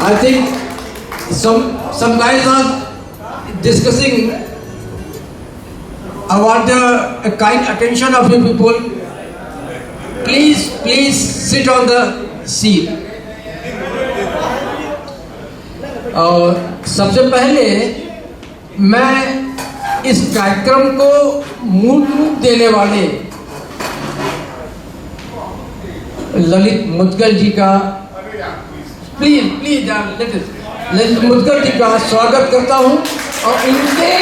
I think some guys are discussing. I want a kind attention of you people. Please sit on the seat. और सबसे पहले मैं इस कार्यक्रम को मूल रूप देने वाले ललित मुद्गल जी का प्लीज ललित मुद्गल जी का स्वागत करता हूं और इनके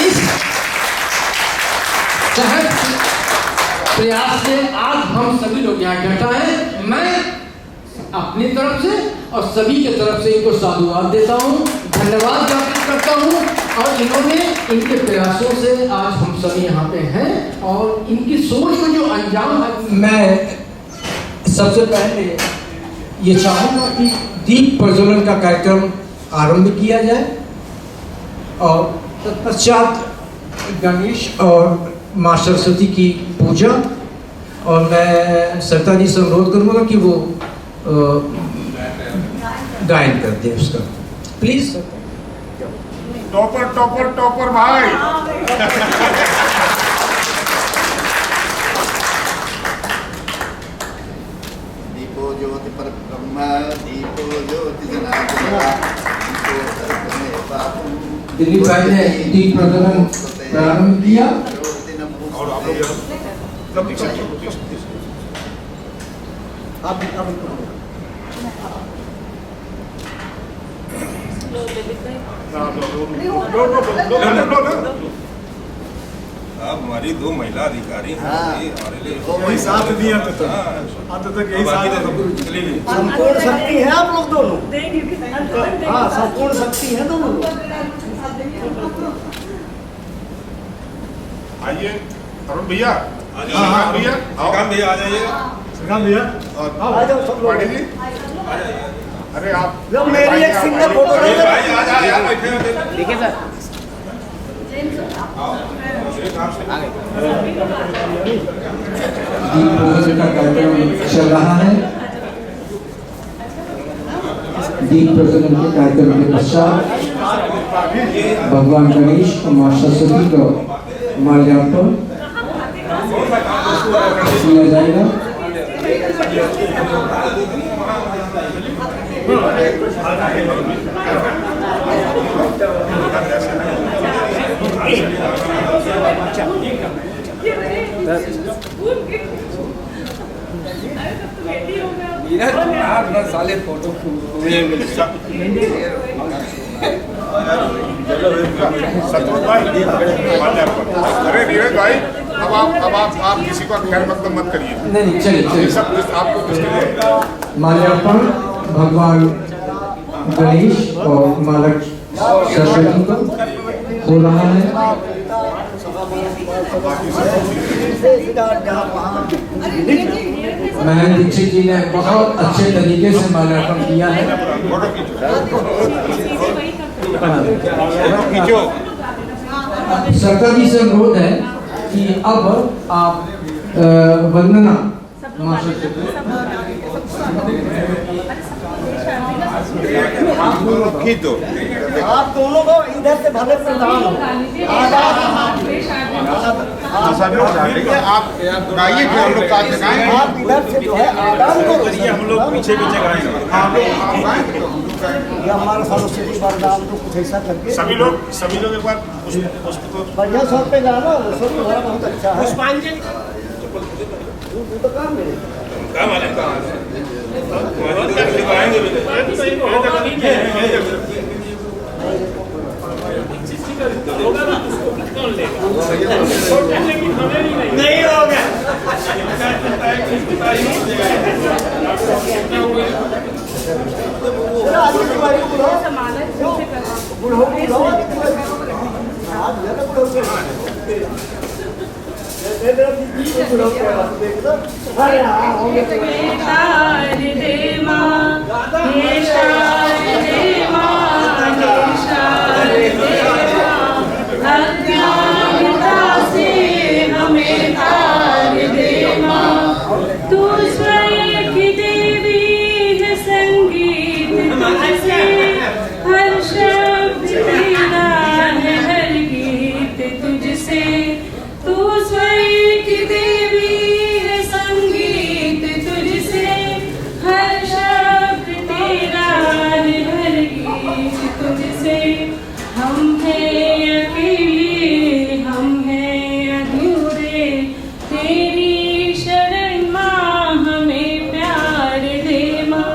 इस सहज प्रयास से आज हम सभी लोग यहाँ इकट्ठा हैं। मैं अपनी तरफ से और सभी के तरफ से इनको साधुवाद देता हूँ, धन्यवाद ज्ञापित करता हूँ और इन्होंने इनके प्रयासों से आज हम सभी यहाँ पे हैं और इनकी सोच को जो अंजाम है। मैं सबसे पहले ये चाहूँगा कि दीप प्रज्वलन का कार्यक्रम आरंभ किया जाए और तत्पश्चात गणेश और माँ सरस्वती की पूजा। और मैं सरिता जी से अनुरोध करूँगा कि वो गायन कर दे उसका, प्लीज। टॉपर भाई। दीपो ज्योति पर ब्रह्मा दीपो ज्योति जनार्दन दिलीप भाई ने दीप प्रज्वलन प्रारंभ किया। और आप आप हमारी दो महिला अधिकारी वही साथ दिया तो तक यही साथ चली गई। संपूर्ण शक्ति है आप लोग दोनों। हाँ, संपूर्ण शक्ति है दोनों लोग। आइए अरुण भैया, हाँ भैया भैया आ जाइए। श्रीकांत भैया आ जाओ सब लोग। पाटिल जी, अरे आप जब मेरी एक सिंगल फोटो ले देखिए सर दीप प्रज्वलन का कार्यक्रम चल रहा है। दीप प्रज्वलन के कार्यक्रम के पश्चात भगवान गणेश और माँ सरस्वती को माल्यार्पण किया जाएगा। साले फोटो सतोष भाई, अरे नीरज भाई, अब आप किसी को खैर मत करिए। नहीं चलिए सब आपको किसके लिए माल्यार्पण भगवान गणेश और माला सरस्वती को हो रहा है। मैं दीक्षित जी ने बहुत अच्छे तरीके से माल्यार्पण किया है। सरकार जी से अनुरोध है कि अब आप वंदना माँ सरस्वती आप दोनों को इधर से भले प्रदान हो। आप गाइए, फिर हम लोग साथ गाएंगे। आप इधर से जो है आदान करो। हम लोग पीछे गाएंगे। ये हमारा सरस्वती वरदान तो कुछ ऐसा करके सभी लोग एक बार पुष्प तो बढ़िया शॉट पे जाना। वो सब तुम्हारा बहुत अच्छा है। पुष्पांजलि वो तो काम मेरे काम वाले नहीं होगा। तू स्वयं की देवी है संगीत से हर शब्द तेरा है, हर गीत तुझसे। तू स्वर की देवी है, संगीत तुझसे। हर शब्द तेरा है, हर गीत तुझसे। हम हैं अकेले, हम हैं अधूरे, तेरी शरण माँ हमें प्यार दे माँ।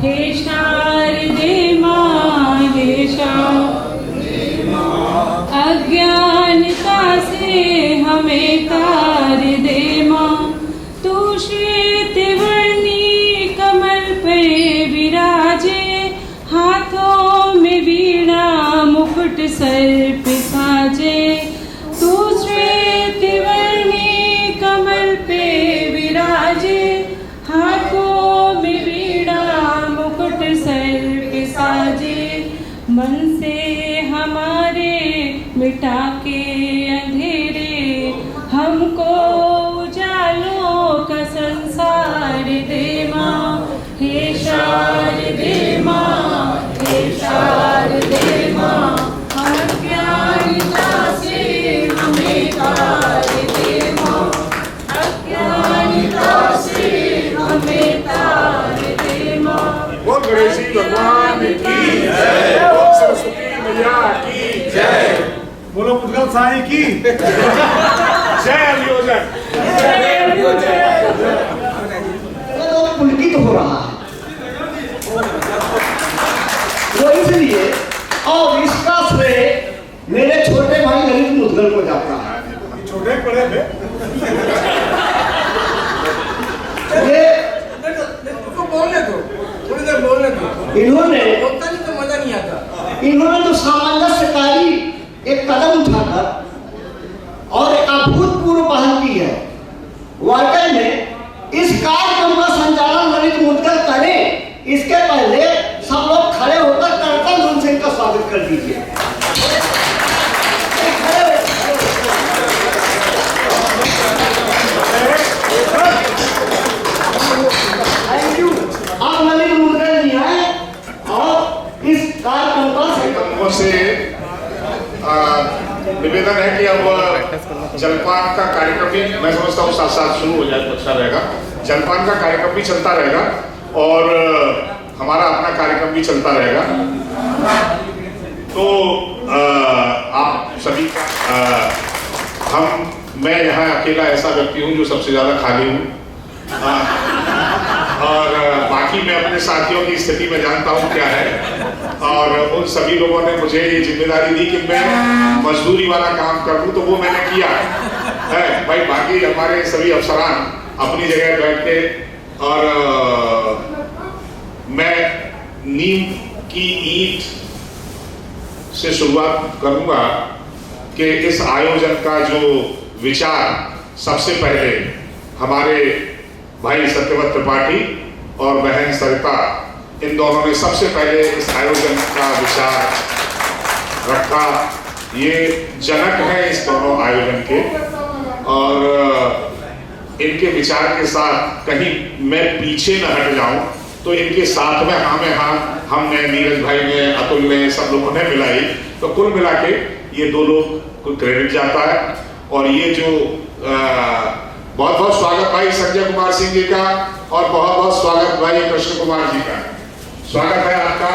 हे शारदे माँ, हे शारदे माँ, अज्ञानता से हमें तार दे माँ। तू श्वेत वर्णी कमल पे विराजे, हाथों में वीणा मुकुट सर पे साजे। तू श्वेत वर्णी कमल पे विराजे, हाथों में वीणा मुकुट सर पे साजे। मन से हमारे मिटा के अंधेरे, हमको उजालों का संसार दे माँ। हे शारदे माँ, हे शारदे माँ, अज्ञानता से हमें तार दे माँ। अज्ञानता से हमें तार दे माँ। बोल गणेश भगवान की जय, बोल सरस्वती मैया की जय, बोलो मुद्गल साई की जय अभियोजन। तो पुलकित हो रहा है वो इसलिए, और इसका श्रेय मेरे छोटे भाई ललित मुद्गल को जाता है। छोटे बड़े में ये उसको बोलने दो, थोड़ी देर बोलने दो। इन्होंने बोलता नहीं तो मजा नहीं आता। इन्होंने तो सामंजस्यकारी एक कदम उठाकर और एक अभूतपूर्व पहल की है। वाकई में इस कार्यक्रम का संचालन ललित मुद्गल करें, इसके पहले सब लोग खड़े होकर करतल धुन से इनका स्वागत कर दीजिए। Thank you. आप ललित मुद्गल जी आए और इस कार्यक्रम का लोगों से निवेदन है कि अब जलपान का कार्यक्रम भी मैं समझता हूँ साथ साथ शुरू हो जाए तो अच्छा रहेगा। जलपान का कार्यक्रम भी चलता रहेगा और हमारा अपना कार्यक्रम भी चलता रहेगा। तो आप सभी का मैं यहाँ अकेला ऐसा व्यक्ति हूँ जो सबसे ज़्यादा खाली हूँ, और बाकी मैं अपने साथियों की स्थिति में जानता हूँ क्या है। और उन सभी लोगों ने मुझे ये जिम्मेदारी दी कि मैं मजदूरी वाला काम कर दूँ, तो वो मैंने किया है भाई। बाकी हमारे सभी अफसरान अपनी जगह बैठ के, और मैं नीम की ईंट से शुरुआत करूंगा कि इस आयोजन का जो विचार सबसे पहले हमारे भाई सत्यव्रत त्रिपाठी और बहन सरिता, इन दोनों ने सबसे पहले इस आयोजन का विचार रखा। ये जनक है इस दोनों आयोजन के, और इनके विचार के साथ कहीं मैं पीछे न हट जाऊं, तो इनके साथ में हाँ हमने, नीरज भाई ने, अतुल ने, सब लोगों ने मिलाई, तो कुल मिला के ये दो लोग को क्रेडिट जाता है। और ये जो बहुत बहुत स्वागत भाई संजय कुमार सिंह जी का, और बहुत बहुत स्वागत भाई कृष्ण कुमार जी का। स्वागत है आपका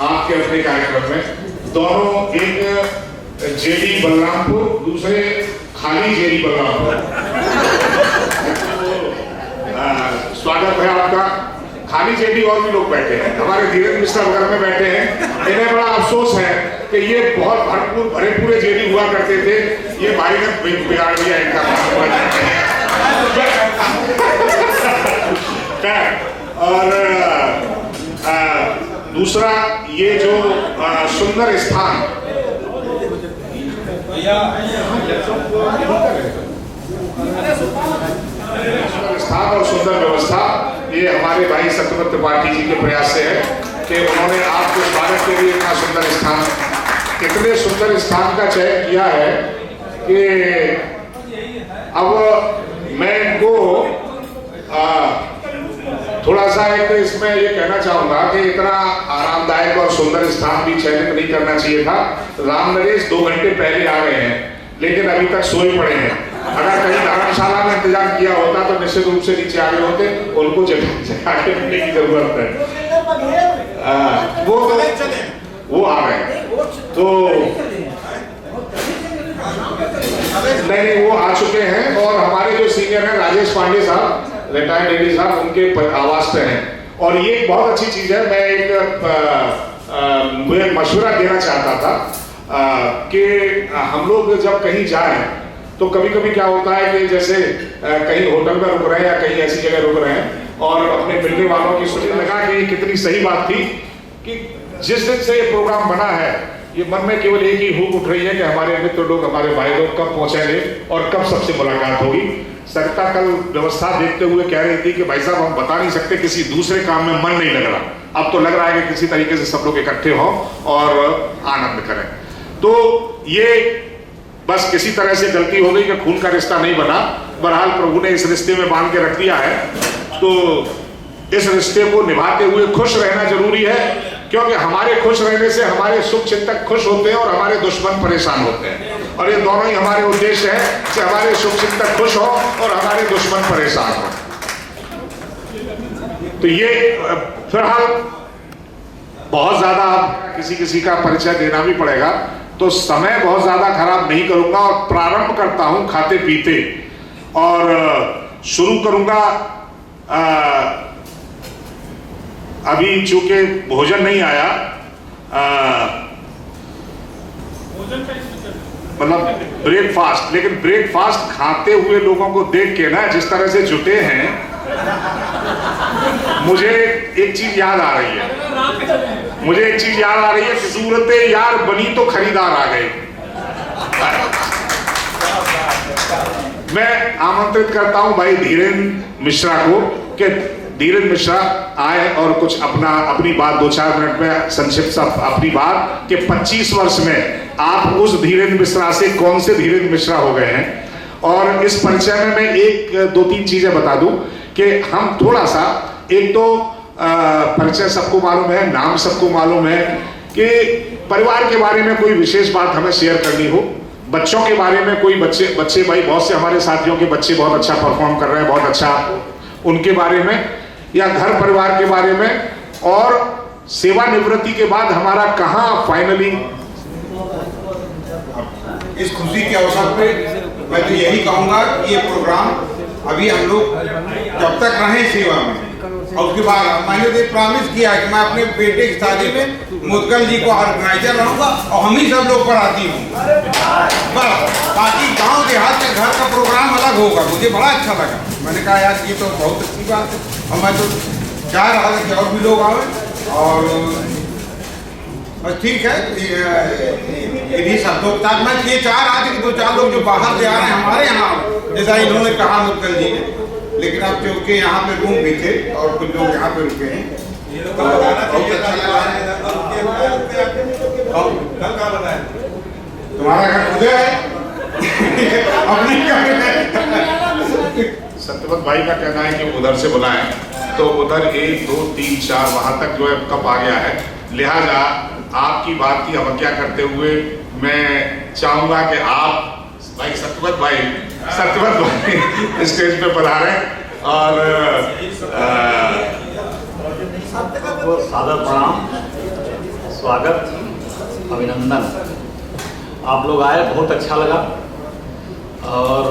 आपके अपने कार्यक्रम में। दोनों, एक जेडी बलरामपुर, दूसरे खाली जेडी बलरामपुर। स्वागत है आपका। खाली जेडी और भी लोग बैठे हैं, हमारे धीरेन्द्र मिश्रा वगैरह में बैठे हैं। इन्हें बड़ा अफसोस है कि ये बहुत भरपूर भरे पूरे जेडी हुआ करते थे, ये भाई ने बिगाड़ दिया इनका और दूसरा ये जो सुंदर स्थान, और सुंदर व्यवस्था, ये हमारे भाई सत्यव्रत त्रिपाठी जी के प्रयास से है कि उन्होंने आपके स्वागत के लिए इतना सुंदर स्थान, इतने सुंदर स्थान का चयन किया है कि अब मैं इनको थोड़ा सा एक इसमें ये कहना चाहूंगा कि इतना आरामदायक और सुंदर स्थान भी चयनित नहीं करना चाहिए था। राम नरेश 2 घंटे पहले आ गए हैं, लेकिन अभी तक सोए पड़े हैं। अगर कहीं धर्मशाला में इंतजाम किया होता तो निश्चित रूप से नीचे आ गए होते। उनको जगह के मिलने की जरूरत है। वो आ गए तो नहीं, वो आ चुके हैं। और हमारे जो सीनियर हैं राजेश पांडे साहब, रिटायर्ड एडी साहब, उनके आवास पे हैं। और ये एक बहुत अच्छी चीज है। मैं एक मुझे मशवरा देना चाहता था कि हम लोग जब कहीं जाएं तो कभी कभी क्या होता है कि जैसे कहीं होटल में रुक रहे हैं या कहीं ऐसी जगह रुक रहे हैं और अपने मिलने वालों की सोचने लगा कि कितनी सही बात थी कि जिस दिन से ये प्रोग्राम बना है, ये मन में केवल एक ही हुक उठ रही है कि हमारे मित्र लोग, हमारे भाई लोग कब पहुंचेंगे और कब सबसे मुलाकात होगी। सरिता कल व्यवस्था देखते हुए कह रही थी कि भाई साहब हम बता नहीं सकते, किसी दूसरे काम में मन नहीं लग रहा। अब तो लग रहा है कि किसी तरीके से सब लोग इकट्ठे हों और आनंद करें। तो ये बस किसी तरह से गलती हो गई कि खून का रिश्ता नहीं बना। बहरहाल प्रभु ने इस रिश्ते में बांध के रख दिया है, तो इस रिश्ते को निभाते हुए खुश रहना जरूरी है, क्योंकि हमारे खुश रहने से हमारे शुभ चिंतक खुश होते हैं और हमारे दुश्मन परेशान होते हैं। और ये दोनों ही हमारे उद्देश्य है कि हमारे शुभ चिंतक खुश हो और हमारे दुश्मन परेशान हो। तो ये फिलहाल बहुत ज्यादा किसी किसी का परिचय देना भी पड़ेगा, तो समय बहुत ज्यादा खराब नहीं करूंगा और प्रारंभ करता हूं खाते पीते। और शुरू करूंगा, अभी चूंकि भोजन नहीं आया, मतलब ब्रेकफास्ट, लेकिन ब्रेकफास्ट खाते हुए लोगों को देख के ना जिस तरह से जुटे हैं, मुझे एक चीज याद आ रही है। कि सूरत यार बनी तो खरीदार आ गए। मैं आमंत्रित करता हूं भाई धीरेन्द्र मिश्रा को कि धीरेन्द्र मिश्रा आए और कुछ अपनी बात 2-4 मिनट में संक्षिप्त अपनी बात कि 25 वर्ष में आप उस धीरेन्द्र मिश्रा से कौन से धीरेन्द्र मिश्रा हो गए हैं। और इस परिचय में मैं 1-2-3 चीजें बता दूं कि हम थोड़ा सा, एक तो परिचय सबको मालूम है, नाम सबको मालूम है, कि परिवार के बारे में कोई विशेष बात हमें शेयर करनी हो, बच्चों के बारे में कोई बच्चे भाई बहुत से हमारे साथियों के बच्चे बहुत अच्छा परफॉर्म कर रहे हैं, बहुत अच्छा, उनके बारे में, या घर परिवार के बारे में, और सेवानिवृत्ति के बाद हमारा कहाँ फाइनली। इस खुशी के अवसर पे मैं तो यही कहूंगा कि ये प्रोग्राम अभी हम लोग जब तक रहें सेवा में, और उसके बाद मैंने तो प्रॉमिस किया कि मैं अपने बेटे की शादी में मुदगल जी को ऑर्गेनाइजर रहूंगा और हम ही सब लोग पढ़ाती हूँ बस। बाकी गांव देहात में घर का प्रोग्राम अलग होगा। मुझे बड़ा अच्छा लगा, मैंने कहा यार ये तो बहुत अच्छी बात है, और मैं तो चाह रहा था कि और भी लोग आए। और बस ठीक है, इन्हीं शब्दों के साथ मैं ये चाह रहा था कि 2-4 लोग जो बाहर से आ रहे हैं हमारे यहाँ, जैसा इन्होंने कहा मुदगल जी ने, लेकिन अब क्योंकि यहाँ पे रूम भी थे और कुछ लोग यहाँ पे रुके हैं, तो बहुत अच्छा लगा। तुम्हारा घर खुदा है अपने सत्यवत भाई का कहना है कि उधर से बुलाएं, तो उधर 1, 2, 3, 4 वहां तक जो है कप आ गया है। लिहाजा आपकी बात की अवज्ञा करते हुए मैं चाहूंगा कि आप भाई सत्यवत भाई स्टेज पे पधारें और सादर प्रणाम, स्वागत, अभिनंदन। आप लोग आए, बहुत अच्छा लगा। और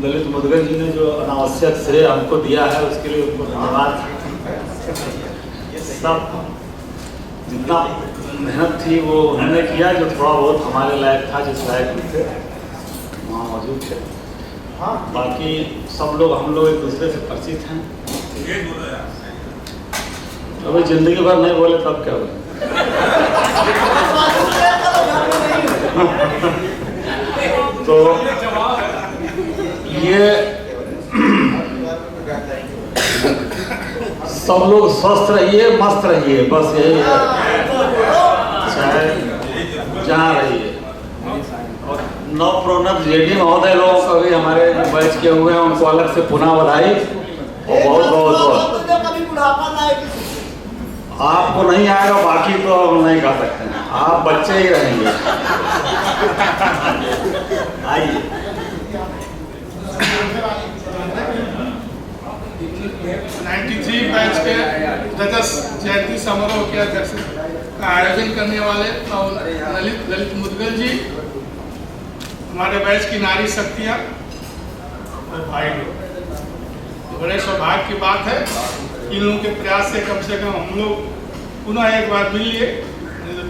ललित मुदगल जी ने जो अनावश्यक श्रेय हमको दिया है उसके लिए उनको धन्यवाद। सब जितना मेहनत थी वो उन्होंने किया, जो थोड़ा बहुत हमारे लायक था, जिस लायक भी थे वहाँ मौजूद थे। बाकी सब लोग, हम लोग एक दूसरे से परिचित हैं। अभी जिंदगी भर नहीं बोले तब क्या बोले। तो ये सब लोग स्वस्थ रहिए, मस्त रहिए, बस यही है, चाहे जहाँ रहिए। और नव प्रोन्नत जेडी महोदय लोगों को भी हमारे बैच के हुए हैं, उनको अलग से पुनः बधाई और बहुत बहुत आपको नहीं आएगा, बाकी तो नहीं कर सकते हैं, आप बच्चे ही रहेंगे। आइए। 93 बैच के रजत जयंती समारोह के अध्यक्ष का आयोजन करने वाले ललित मुदगल जी, हमारे बैच की नारी शक्तियाँ और भाई लोग, बड़े सौभाग्य की बात है। इन लोगों के प्रयास से कम हम लोग पुनः एक बार मिल लिए।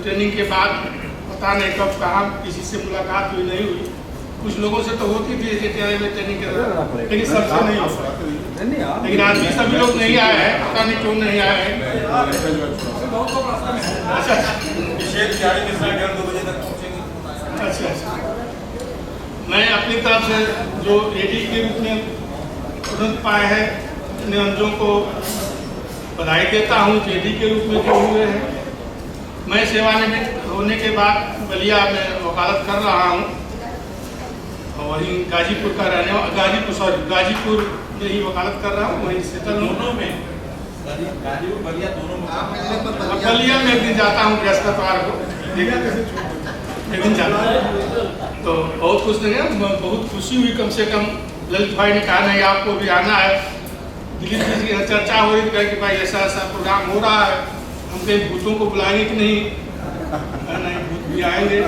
ट्रेनिंग के बाद पता नहीं कब कहाँ किसी से मुलाकात हुई नहीं हुई, कुछ लोगों से तो होती थी ट्रेनिंग के दौरान, लेकिन सबसे नहीं हो पाती। लेकिन आज भी सभी लोग नहीं आए हैं, पता नहीं क्यों नहीं आए हैं। अच्छा, मैं अपनी तरफ से जो एडी के रूप में तुरंत पाए हैं निरंजनों को बधाई देता हूँ, जेडी के रूप में जो हुए हैं। मैं सेवानिवृत्त होने के बाद बलिया में वकालत कर रहा हूँ और वहीं गाजीपुर का रहने वाला, गाजीपुर में ही वकालत कर रहा हूँ, वहीं सेटल दोनों में, गाजीपुर बलिया दोनों में। बलिया में एक दिन जाता हूँ बृहस्पतिवार को, देखा कैसे एक दिन जाता हूँ तो बहुत खुश नहीं है, बहुत खुशी हुई। कम से कम ललित भाई ने कहा नहीं आपको भी आना है। दिलीप जी की चर्चा हो रही थी कि भाई ऐसा ऐसा प्रोग्राम हो रहा है, हम कहीं भूतों को बुलाएंगे कि नहीं? नहीं, भूत भी आएंगे।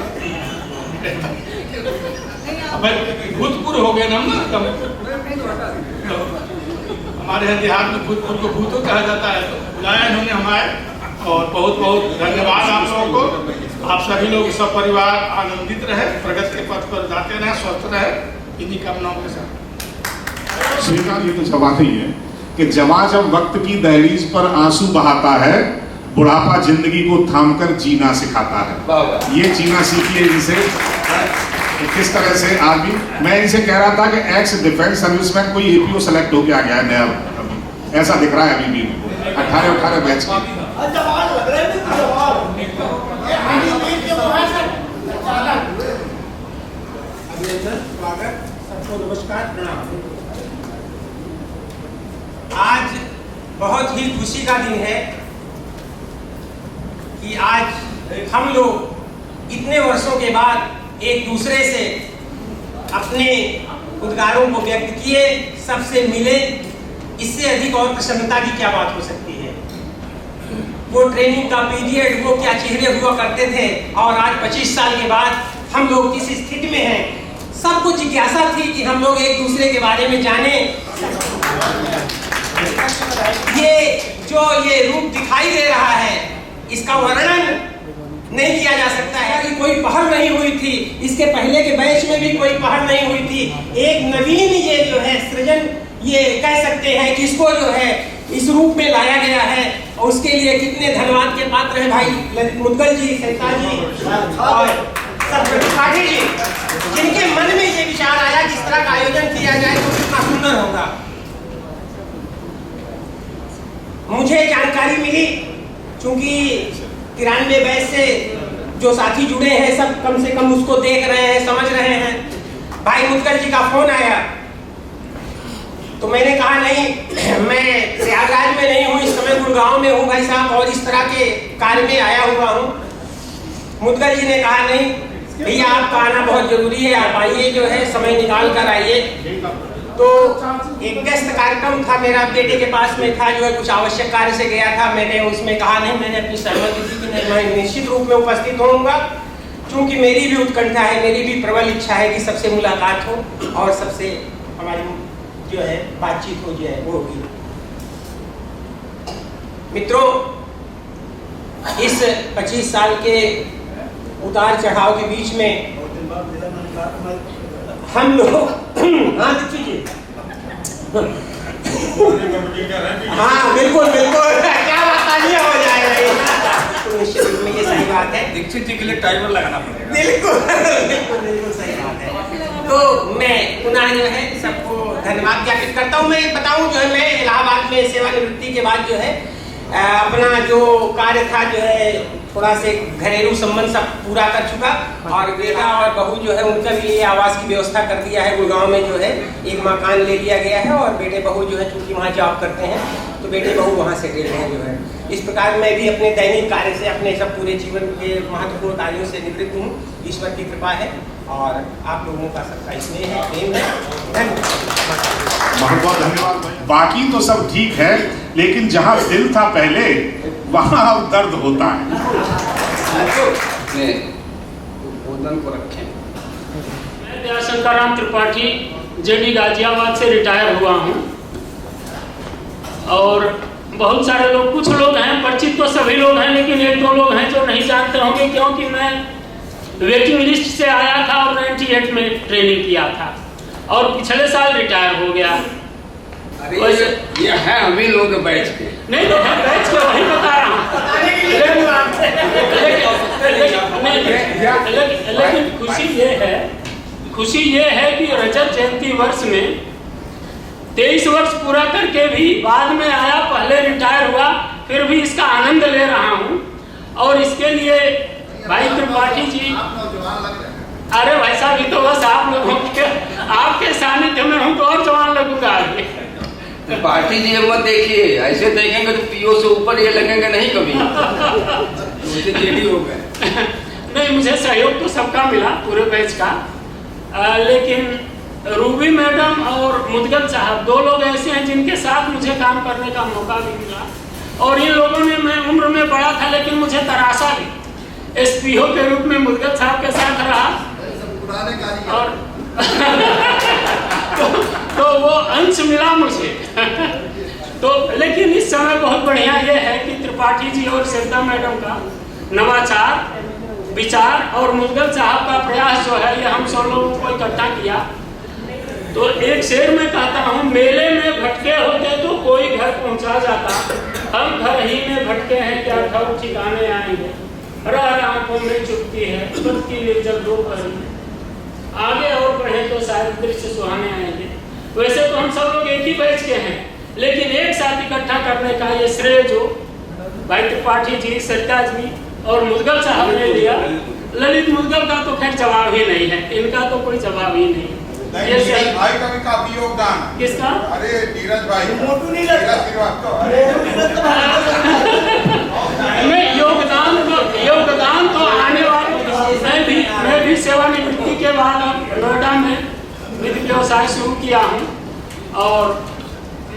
भूतपूर्व हो गए ना हम ना, तो हमारे यहाँ देहात में भूतपूर्व को भूतों कहा जाता है, तो बुलाया इन्होंने हमारे। और बहुत बहुत धन्यवाद आप लोगों को। आप सभी लोग सब परिवार आनंदित रहे, प्रगति के पथ पर जाते रहे, स्वस्थ रहे, इन्हीं कामनाओं के साथ। श्रीकांत, ये तो जवाब ही है कि जवां जब वक्त की दहलीज पर आंसू बहाता है, बुढ़ापा जिंदगी को थामकर जीना सिखाता है। ये जीना सीखिए इनसे, किस तरह से आदमी। मैं इनसे कह रहा था कि एक्स डिफेंस सर्विसमैन कोई एपीओ सेलेक्ट होके आ गया है नया, ऐसा दिख रहा है अभी भी 18 बैच की। सबको नमस्कार, प्रणाम। आज बहुत ही खुशी का दिन है कि आज हम लोग इतने वर्षों के बाद एक दूसरे से अपने उद्गारों को व्यक्त किए, सबसे मिले। इससे अधिक और प्रसन्नता की क्या बात हो सकती है। वो ट्रेनिंग का पीरियड, वो क्या चेहरे हुआ करते थे, और आज 25 साल के बाद हम लोग किस स्थिति में हैं। सबको जिज्ञासा थी कि हम लोग एक दूसरे के बारे में जाने। ये रूप दिखाई दे रहा है, इसका वर्णन नहीं किया जा सकता है कि कोई पहल नहीं हुई थी। इसके पहले के बैच में भी कोई पहल नहीं हुई थी। एक नवीन ये जो है सृजन, ये कह सकते हैं कि इसको जो है इस रूप में लाया गया है, और उसके लिए कितने धन्यवाद के पात्र हैं भाई ललित मुदगल जी, सरिता जी और त्रिपाठी जी, जिनके मन में ये विचार आया कि इस तरह का आयोजन किया जाए तो कितना सुंदर होगा। मुझे जानकारी मिली, चूंकि 93 बैच से जो साथी जुड़े हैं सब कम से कम उसको देख रहे हैं, समझ रहे हैं। भाई मुदगल जी का फोन आया तो मैंने कहा नहीं, मैं प्रयागराज में नहीं हूँ, इस समय गुड़गांव में हूँ भाई साहब, और इस तरह के कार्य में आया हुआ हूँ। मुदगल जी ने कहा नहीं भैया, आपका आना बहुत जरूरी है, आप आइए, जो है समय निकाल कर आइए। तो एक व्यस्त कार्यक्रम था मेरा, बेटे के पास में था, जो है कुछ आवश्यक कार्य से गया था। मैंने उसमें कहा नहीं, मैंने अपनी सहमति दी कि नहीं, मैं निश्चित रूप में उपस्थित होऊंगा, क्योंकि मेरी भी उत्कंठा है, मेरी भी प्रबल इच्छा है कि सबसे मुलाकात हो और सबसे हमारी जो है बातचीत हो जाए, वो होगी। मित्रों, इस 25 साल के उतार चढ़ाव के बीच में हम लोग हाँ बिल्कुल बिल्कुल, क्या बताइए, हो जाएगा तो निश्चित रूप में ये सही बात है। दीक्षित जी के लिए टाइमर लगाना पड़ेगा। बिल्कुल बिल्कुल बिल्कुल सही बात है। तो मैं पुनः जो है सबको धन्यवाद ज्ञापित करता हूँ। मैं बताऊँ जो है, मैं इलाहाबाद में सेवानिवृत्ति के बाद जो है अपना जो कार्य था जो है थोड़ा से घरेलू संबंध सब पूरा कर चुका, और बेटा और बहू जो है उनका भी लिए आवास की व्यवस्था कर दिया है। गुड़गांव में जो है एक मकान ले लिया गया है, और बेटे बहू जो है चूंकि वहाँ जॉब करते हैं तो बेटे बहू वहाँ सेटल हैं जो है। इस प्रकार मैं भी अपने दैनिक कार्य से, अपने सब पूरे जीवन के महत्वपूर्ण कार्यों से निवृत्त हूँ। ईश्वर की कृपा है और आप लोगों का सबका स्नेह है, प्रेम है। धन्यवाद। बहुत बहुत धन्यवाद। बाकी तो सब ठीक है, लेकिन जहाँ दिल था पहले वहाँ अब दर्द होता है। भोजन को रखें। मैं दयाशंकर राम त्रिपाठी जेडी गाजियाबाद से रिटायर हुआ हूँ और बहुत सारे लोग, कुछ लोग हैं परिचित तो सभी लोग हैं, लेकिन एक दो लोग हैं जो नहीं जानते होंगे, क्योंकि मैं वेटिंग लिस्ट से आया था और 98 में ट्रेनिंग किया था और पिछले साल रिटायर हो गया। ये है अभी लोग बैठ के नहीं तो है बैठ के वही बता रहा हूँ, लेकिन खुशी ये है कि रजत जयंती वर्ष में 23 वर्ष पूरा करके भी बाद में आया, पहले रिटायर हुआ, फिर भी इसका आनंद ले रहा हूँ। और इसके लिए भाई त्रिपाठी जी, अरे भाई साहब ये तो बस आप लोगों के, आपके सानिध्य में हूँ तो और जवान लगूंगा आगे। त्रिपाठी जी मत देखिए, ऐसे देखेंगे तो पीओ से ऊपर ये लगेंगे नहीं कभी। मुझे जेडी हो गए। नहीं, मुझे सहयोग तो सबका मिला पूरे बैच का, लेकिन रूबी मैडम और मुदगल साहब दो लोग ऐसे हैं जिनके साथ मुझे काम करने का मौका भी मिला। और इन लोगों ने, मैं उम्र में बड़ा था लेकिन मुझे तराशा भी। एसपीओ के रूप में मुदगल साहब के साथ रहा और तो वो अंश मिला मुझे। तो लेकिन इस समय बहुत बढ़िया ये है कि त्रिपाठी जी और सरिता मैडम का नवाचार, विचार और मुदगल साहब का प्रयास जो है, ये हम सब लोगों को इकट्ठा किया। तो एक शेर में कहता हूँ, मेले में भटके होते तो कोई घर पहुंचा जाता, हम घर ही में भटके हैं क्या घर ठिकाने आएंगे, रह आंखों में चुपती है की निर्जल दोपहर में, आगे और बढ़े तो शायद दृश्य सुहाने आएंगे। वैसे तो हम सब लोग एक ही बैच के हैं, लेकिन एक साथ इकट्ठा करने का ये श्रेय जो भाई त्रिपाठी जी, सरिता जी और मुदगल साहब ने लिया। ललित मुदगल का तो खैर जवाब ही नहीं है, इनका तो कोई जवाब ही नहीं। नीरज भाई का भी काफी योगदान। किसका? अरे नीरज भाई, मोटू नीरज योगदान तो आने वाले, मैं भी सेवानिवृत्ति के बाद नोएडा में वित्त व्यवसाय शुरू किया हूँ और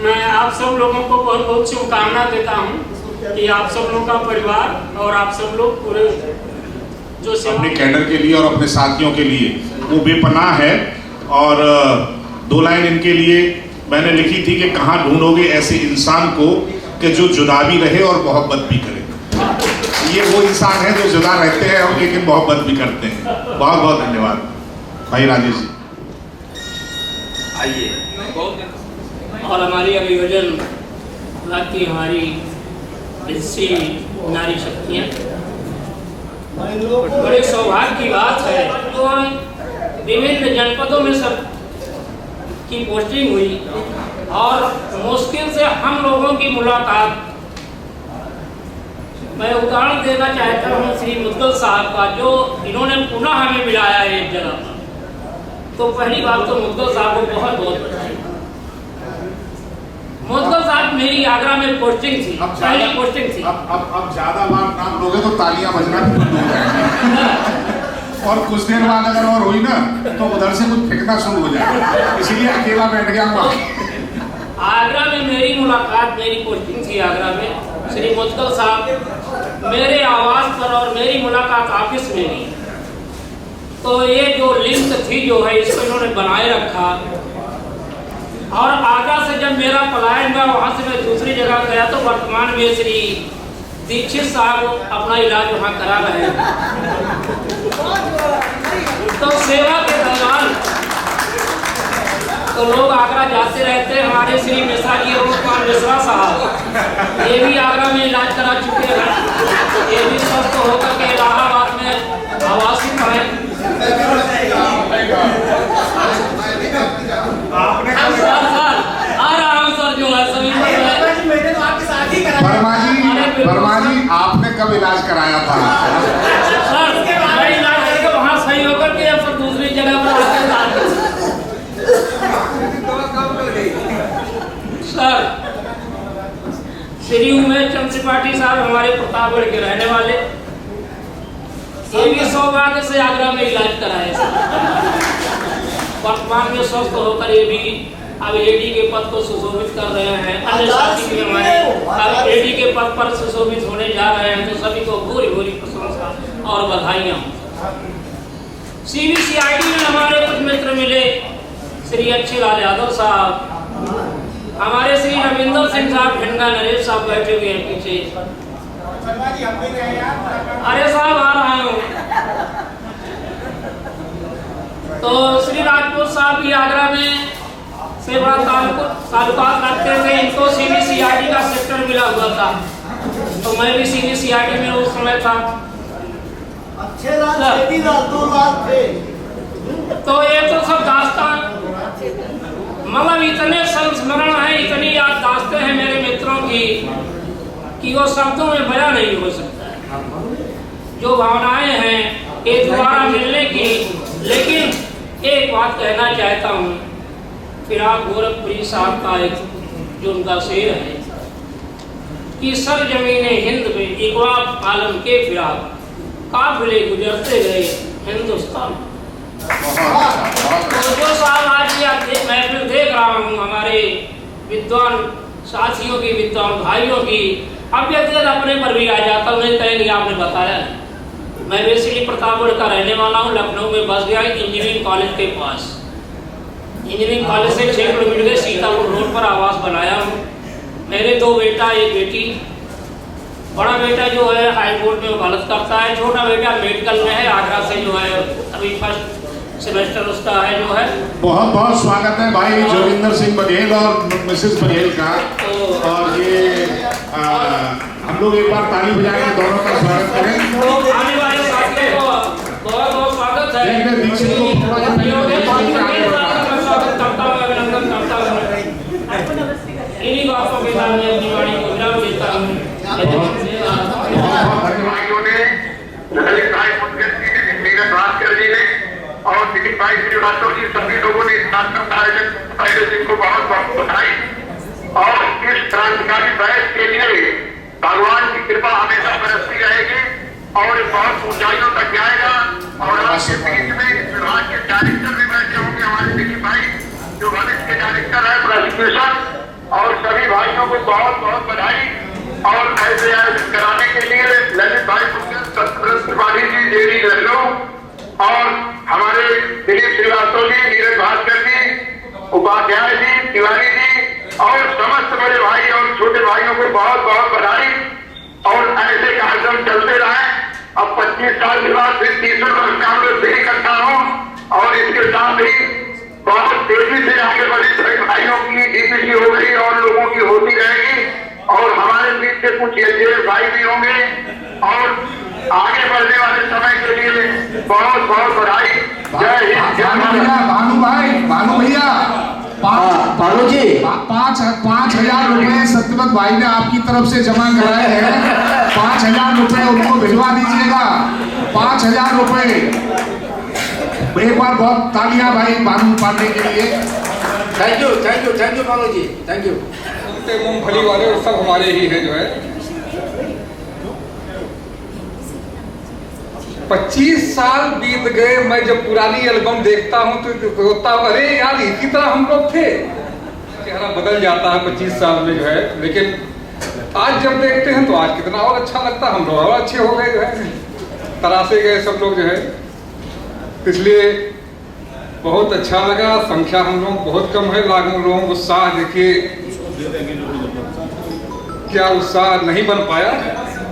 मैं आप सब लोगों को बहुत बहुत शुभकामना देता हूँ कि आप सब लोगों का परिवार और आप सब लोग पूरे जो अपने कैडर के लिए और अपने साथियों के लिए वो बेपनाह है। और 2 लाइन इनके लिए मैंने लिखी थी कि कहाँ ढूंढोगे ऐसे इंसान को कि जो जुदा भी रहे और मोहब्बत भी करे। ये वो इंसान है जो जुदा रहते हैं और लेकिन मोहब्बत भी करते हैं। बहुत बहुत धन्यवाद भाई राजेश जी। आइए। और हमारी अभियोजन की हमारी हिस्सी नारी शक्तियाँ, बड़े सौभाग्य की बात है। तो विभिन्न जनपदों में सब की पोस्टिंग हुई और मुश्किल से हम लोगों की मुलाकात, मैं उदाहरण देना चाहता हूँ श्री मुदगल साहब का, जो इन्होंने पुनः हमें मिलाया एक जगह पर। तो पहली बात तो मुदगल साहब को बहुत बहुत बधाई। मुदगल साहब मेरी आगरा में पोस्टिंग थी, पहली पोस्टिंग थी। अब ज्यादा बार नाम लोगे तो तालियां बजना बंद हो जाएंगी और कुछ देर बाद अगर और हुई ना तो उधर से कुछ फेंकना शुरू हो जाएगा, इसीलिए अकेला बैठ गया हूँ। आगरा में मेरी मुलाकात, मेरी पोस्टिंग थी आगरा में। श्री मुदगल साहब मेरे आवास पर और मेरी मुलाकात ऑफिस में हुई। तो ये जो लिंक थी जो है इसको इन्होंने बनाए रखा। और आगरा से जब मेरा पलायन हुआ, वहाँ से मैं दूसरी जगह गया तो वर्तमान में श्री दीक्षित साहब अपना इलाज वहाँ करा रहे हैं। तो सेवा के दौरान तो लोग आगरा जाते रहते हैं। हमारे श्री मिश्रा जी अरुण कुमार मिश्रा साहब, ये भी आगरा में इलाज करा चुके हैं। ये भी स्वस्थ होकर के इलाहाबाद में आवासीय है। वर्मा जी आपने कब इलाज कराया था? सर मैं इलाज करके वहाँ सही होकर के फिर दूसरी जगह पर आकर सर श्री उमेश चंद त्रिपाठी साहब हमारे प्रतापगढ़ के रहने वाले, ये भी सौभाग्य से आगरा में इलाज कराए। वर्तमान में स्वस्थ होकर ये भी अब एडी के पद को सुशोभित कर रहे हैं। अन्य साथी भी हमारे अब एडी के पद पर सुशोभित होने जा रहे हैं, तो सभी को भूरी भूरी प्रशंसा और बधाइयाँ। CBCID में हमारे कुछ मित्र मिले, श्री अच्छीलाल यादव साहब, हमारे श्री रविंदर सिंह साहब, भिंडा नरेश साहब बैठे हुए हैं पीछे। अरे साहब आ रहा हूँ। तो श्री राजपूत साहब भी आगरा में से बड़ा ताल्लुकात रखते थे, इनको CBCID का सेक्टर मिला हुआ था, तो मैं भी CBCID में उस समय था। अच्छे रात 2 लाख थे। तो ये तो सब दास्तान, मतलब इतने संस्मरण है, इतनी याददाश्तें हैं मेरे मित्रों की कि वो शब्दों में बयां नहीं हो सकता जो भावनाएं हैं एक दोबारा मिलने की। लेकिन एक बात कहना चाहता हूँ, फिराक गोरखपुरी साहब का एक जो उनका शेर है कि सर जमीने हिंद में इक़बाल आलम के फिराक काफिले गुजरते गए हिंदुस्तान। तो जो साहब आज ये महफिल देख रहा हूँ, हमारे विद्वान साथियों की, विद्वान भाइयों की, अब व्यक्तिगत अपने पर भी आ जाता हूँ, नहीं कहेंगे आपने बताया। मैं बेसिकली प्रतापगढ़ का रहने वाला हूँ, लखनऊ में बस गया इंजीनियरिंग कॉलेज के पास। इंजीनियरिंग कॉलेज से 6 किलोमीटर के सीतापुर रोड पर आवास बनाया हूँ। मेरे 2 बेटा 1 बेटी। बड़ा बेटा जो है हाई कोर्ट में वकालत करता है, छोटा बेटा मेडिकल में है, आगरा से जो है अभी फर्स्ट सेमेस्टर उसका है जो है। बहुत बहुत स्वागत है भाई जोगिंदर सिंह बघेल और मिसेस बघेल का। और ये हम लोग एक बार ताली बजाएंगे, दोनों का स्वागत करें। आने वाले साथियों को बहुत बहुत स्वागत है। अभिनंदन करता हूँ। इन्हीं बातों के साथ मैं अपनी वाणी को विराम देता हूँ। भाइयों ने ललित भाई मुदगल जी ने, नीरज भास्कर जी ने और दिलीप भाई श्रीवास्तव जी, सभी लोगों ने इस कार्यक्रम का आयोजन को बहुत बहुत बधाई। और इस क्रांतिकारी बहस के लिए भगवान की कृपा हमेशा बरसती रहेगी और बहुत ऊंचाइयों तक जाएगा। और आज के बीच में इस विभाग के डायरेक्टर भी बैठे होंगे, हमारे दिलीप भाई जो भविष्य के डायरेक्टर है प्रोसिक्यूशन। और सभी भाइयों को बहुत बहुत बधाई। और ऐसे आयोजन कराने के लिए ललित भाई मुदगल त्रिपाठी जी, जेडी लखनऊ, और हमारे दिलीप श्रीवास्तव जी, नीरज भास्कर जी, उपाध्याय जी, तिवारी जी और समस्त बड़े भाई और छोटे भाइयों को बहुत बहुत बधाई। और ऐसे कार्यक्रम चलते रहे। अब 25 साल के बाद फिर 30वें वर्ष का हम लोग फिर इकट्ठा हो और इसके साथ ही बहुत तेजी से आगे बढ़ी सभी भाइयों की DPC हो गई और लोगों की होती रहेगी। और हमारे बीच से कुछ एजेड भाई भी होंगे और आगे बढ़ने वाले समय के लिए बहुत बहुत बधाई। जय हिंद, जय भारत। भानु भैया भानु जी 5,000 रुपए सत्यवत भाई ने आपकी तरफ से जमा कराए हैं। 5,000 रुपए उनको भिजवा दीजिएगा। 5,000 रुपए। एक बार बहुत तालियां भाई भानु पांडे के लिए। Thank you Bhanu ji, thank you. मूंगफली वाले वो सब हमारे ही हैं जो है। 25 साल बीत गए। मैं जब पुरानी एल्बम देखता हूँ तो सोचता हूँ अरे यार इसी तरह हम लोग थे। चेहरा बदल जाता है 25 साल में जो है, लेकिन आज जब देखते हैं तो आज कितना और अच्छा लगता है। हम लोग और अच्छे हो गए जो है, तरासे गए सब लोग जो है। इसलिए बहुत अच्छा लगा। संख्या हम लोग बहुत कम है, लाखों लोगों को उत्साह देखिए क्या उत्साह नहीं बन पाया।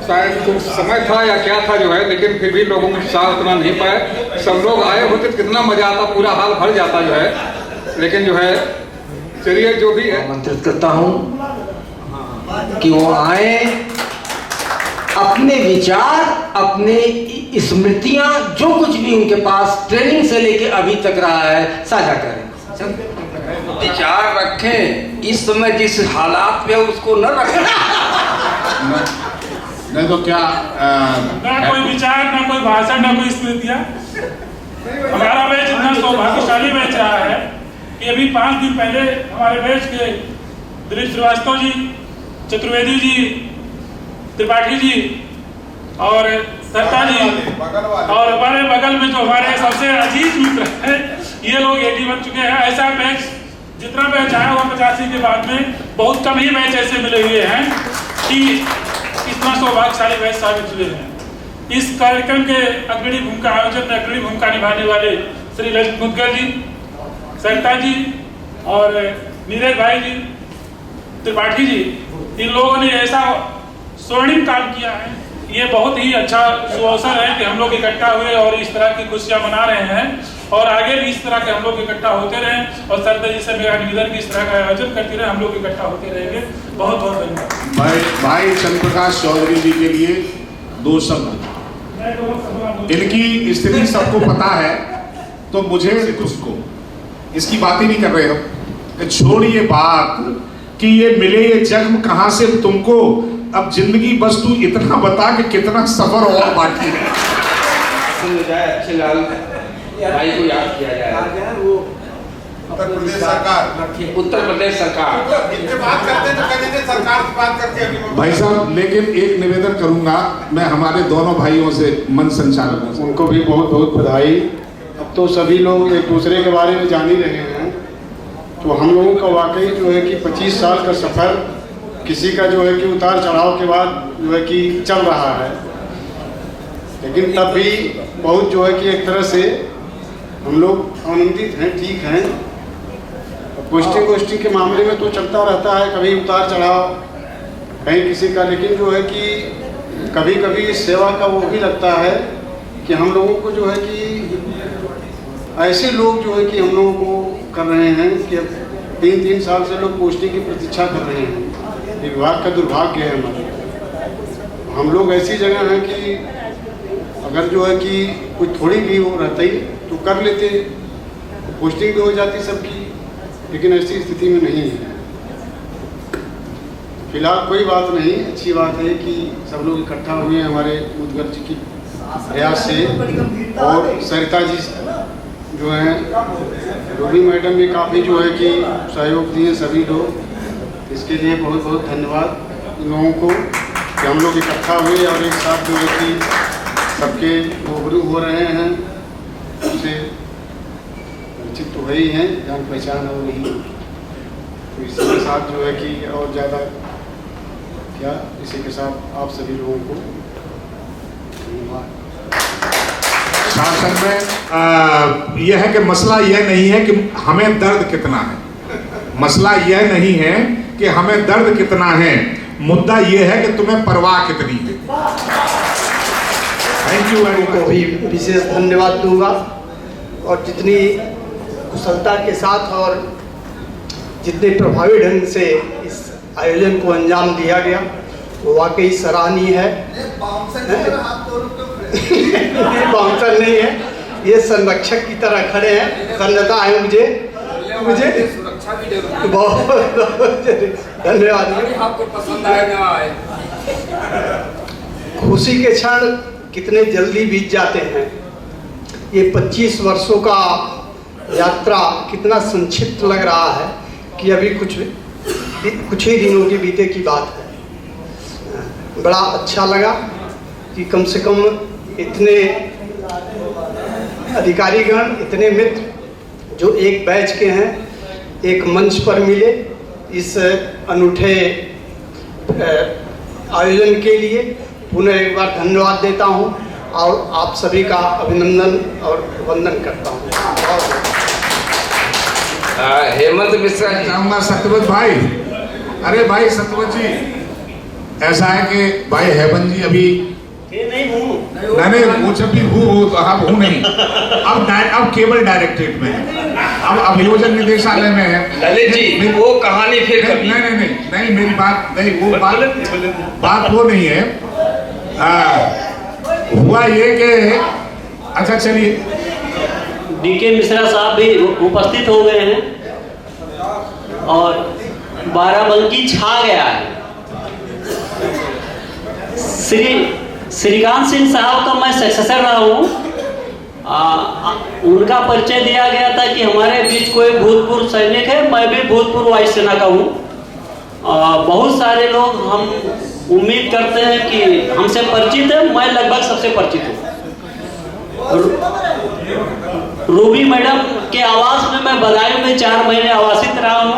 शायद कुछ समय था या क्या था जो है, लेकिन फिर भी लोगों को उत्साह उतना नहीं पाया। सब लोग आए होते तो कितना मजा आता, पूरा हाल भर जाता जो है। लेकिन जो है चलिए जो भी है, आमंत्रित करता हूँ कि वो आए, अपने विचार, अपने स्मृतियां, जो कुछ भी उनके पास ट्रेनिंग से लेके अभी तक रहा है, साझा करें। विचार रखें, इस समय जिस हालात में उसको न रखें। नहीं तो क्या ना कोई विचार, ना कोई भाषण, ना कोई स्मृतियां। हमारा बैच इतना सौभाग्यशाली बैच रहा है कि अभी 5 दिन पहले हमारे बैच के दिलीप श्रीवास्तव जी चतुर्वेदी जी, त्रिपाठी जी और सरता जी और हमारे बगल में जो हमारे सबसे अजीज मित्र हैं, ये लोग एडी बन चुके हैं। ऐसा बैच जितना बैच आया हुआ 85 के बाद में बहुत कम ही बैच ऐसे मिले हुए हैं कि इतना सौभाग्यशाली बैच साबित हुए हैं। इस कार्यक्रम के अग्रणी भूमिका आयोजन में अग्रणी भूमिका निभाने वाले श्री ललित मुदगल जी, सरता जी और नीरज भाई जी, त्रिपाठी जी, इन लोगों ने ऐसा स्वर्णिम काम किया है। ये बहुत ही अच्छा सुअवसर है कि हम लोग इकट्ठा हुए और इस तरह की खुशियां मना रहे हैं और आगे भी इस तरह के हम लोग इकट्ठा होते रहें। और सरदा जी से मेरा निवेदन कि इस तरह का आयोजन करते रहे, हम लोग इकट्ठा होते रहेंगे। बहुत बहुत धन्यवाद। भाई चंद्र प्रकाश चौधरी जी के लिए 2 शब्द। इनकी स्थिति सबको पता है, तो मुझे उसको इसकी बात ही नहीं कर रहे हम। छोड़िए बात कि ये मिले ये जख्म कहां से तुमको, अब जिंदगी बस तू इतना बता कि कितना सफर और बाकी है। अच्छे लाल भाई को याद किया जाए। वो उत्तर प्रदेश सरकार, उत्तर प्रदेश सरकार इनसे बात करते तो कहते थे सरकार से बात करके अभी भाई साहब, लेकिन एक निवेदन करूंगा मैं हमारे दोनों भाइयों से, मन संचालकों से, उनको भी बहुत बहुत बधाई। अब तो सभी लोग एक दूसरे के बारे में जान ही रहे हैं, तो हम लोगों का वाकई जो है कि 25 साल का सफ़र किसी का जो है कि उतार चढ़ाव के बाद जो है कि चल रहा है, लेकिन तब भी बहुत जो है कि एक तरह से हम लोग आनंदित हैं, ठीक हैं। पोस्टिंग के मामले में तो चलता रहता है, कभी उतार चढ़ाव कहीं किसी का, लेकिन जो है कि कभी कभी इस सेवा का वो भी लगता है कि हम लोगों को जो है कि ऐसे लोग जो है कि हम लोगों को कर रहे हैं कि 3-3 साल से लोग पोस्टिंग की प्रतीक्षा कर रहे हैं। ये विभाग का दुर्भाग्य है हमारे। हम लोग ऐसी जगह हैं कि अगर जो है कि कुछ थोड़ी भी वो रहती तो कर लेते, पोस्टिंग भी हो जाती सबकी, लेकिन ऐसी स्थिति में नहीं है। फिलहाल कोई बात नहीं, अच्छी बात है कि सब लोग इकट्ठा हुए हैं हमारे मुदगल जी की प्रयास से, और सरिता जी जो हैं, रूबी मैडम भी काफ़ी जो है कि सहयोग दिए सभी लोग, इसके लिए बहुत बहुत धन्यवाद इन लोगों को कि हम लोग इकट्ठा हुए और एक साथ जो है कि सबके रूबरू हो रहे हैं। उससे परिचित तो है ही हैं, जान पहचान हो रही है, तो इसी के साथ जो है कि और ज़्यादा क्या, इसी के साथ आप सभी लोगों को धन्यवाद। शासन में यह है कि मसला यह नहीं है कि हमें दर्द कितना है, मसला यह नहीं है कि हमें दर्द कितना है, मुद्दा यह है कि तुम्हें परवाह कितनी है। Thank you. को भी विशेष धन्यवाद दूंगा, और जितनी कुशलता के साथ और जितने प्रभावी ढंग से इस आयोजन को अंजाम दिया गया वो वाकई सराहनीय है। बाउंसर नहीं है, ये संरक्षक की तरह खड़े हैं, धन्यता है मुझे सुरक्षा भी जरूरी, बहुत धन्यवाद। आपको पसंद आएगा। खुशी के क्षण कितने जल्दी बीत जाते हैं। ये 25 वर्षों का यात्रा कितना संक्षिप्त लग रहा है कि अभी कुछ ही दिनों के बीते की बात है। बड़ा अच्छा लगा कि कम से कम इतने अधिकारीगण, इतने मित्र जो एक बैच के हैं, एक मंच पर मिले इस अनूठे आयोजन के लिए। पुनः एक बार धन्यवाद देता हूं और आप सभी का अभिनंदन और वंदन करता हूं। हेमंत मिश्रा चाहूंगा सत्यवत भाई, अरे भाई सत्यवत जी, ऐसा है कि भाई हेमंत जी अभी नहीं वो जब भी हूँ तो अब हूँ नहीं, अब केवल डायरेक्टरेट में है, अब अभियोजन निदेशालय में है। ललित जी वो कहानी फिर कभी नहीं मेरी बात नहीं, वो बात वो नहीं है। हुआ ये कि अच्छा चलिए, डीके मिश्रा साहब भी उपस्थित हो गए हैं और बाराबंकी छा गया है। श्रीकांत सिंह साहब का मैं सक्सेसर रहा हूँ। उनका परिचय दिया गया था कि हमारे बीच कोई भूतपूर्व सैनिक है, मैं भी भूतपूर्व वायुसेना का हूँ। बहुत सारे लोग हम उम्मीद करते हैं कि हमसे परिचित है, मैं लगभग सबसे परिचित हूँ। रूबी मैडम के आवास में मैं बदायूं में 4 महीने आवासित रहा हूँ।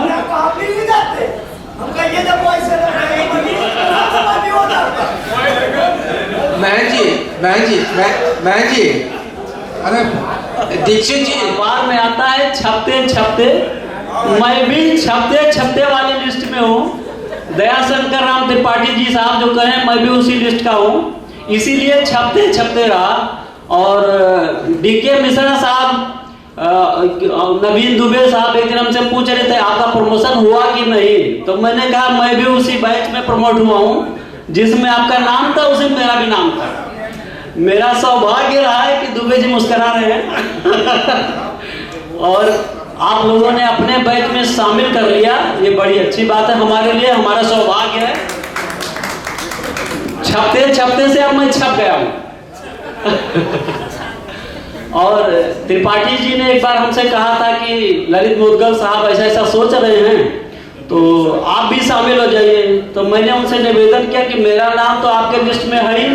मैं जी अरे दीक्षित जी अखबार में आता है छपते छपते, मैं भी छपते छपते वाली लिस्ट में हूँ। दयाशंकर राम त्रिपाठी जी साहब जो कहें मैं भी उसी लिस्ट का हूँ, इसीलिए छपते छपते रहा। और डीके मिश्रा साहब, नवीन दुबे साहब एक दिन हमसे पूछ रहे थे आपका प्रमोशन हुआ कि नहीं, तो मैंने कहा मैं भी उसी बैच में प्रमोट हुआ हूँ जिसमें आपका नाम था उसी में मेरा भी नाम था। मेरा सौभाग्य रहा है कि दुबे जी मुस्कुरा रहे हैं और आप लोगों ने अपने बैच में शामिल कर लिया, ये बड़ी अच्छी बात है हमारे लिए, हमारा सौभाग्य है। छपते छपते से अब मैं छप गया हूँ और त्रिपाठी जी ने एक बार हमसे कहा था कि ललित मुद्गल साहब ऐसा ऐसा सोच रहे हैं तो आप भी शामिल हो जाइए। तो मैंने उनसे निवेदन किया कि मेरा नाम तो आपके लिस्ट में है ही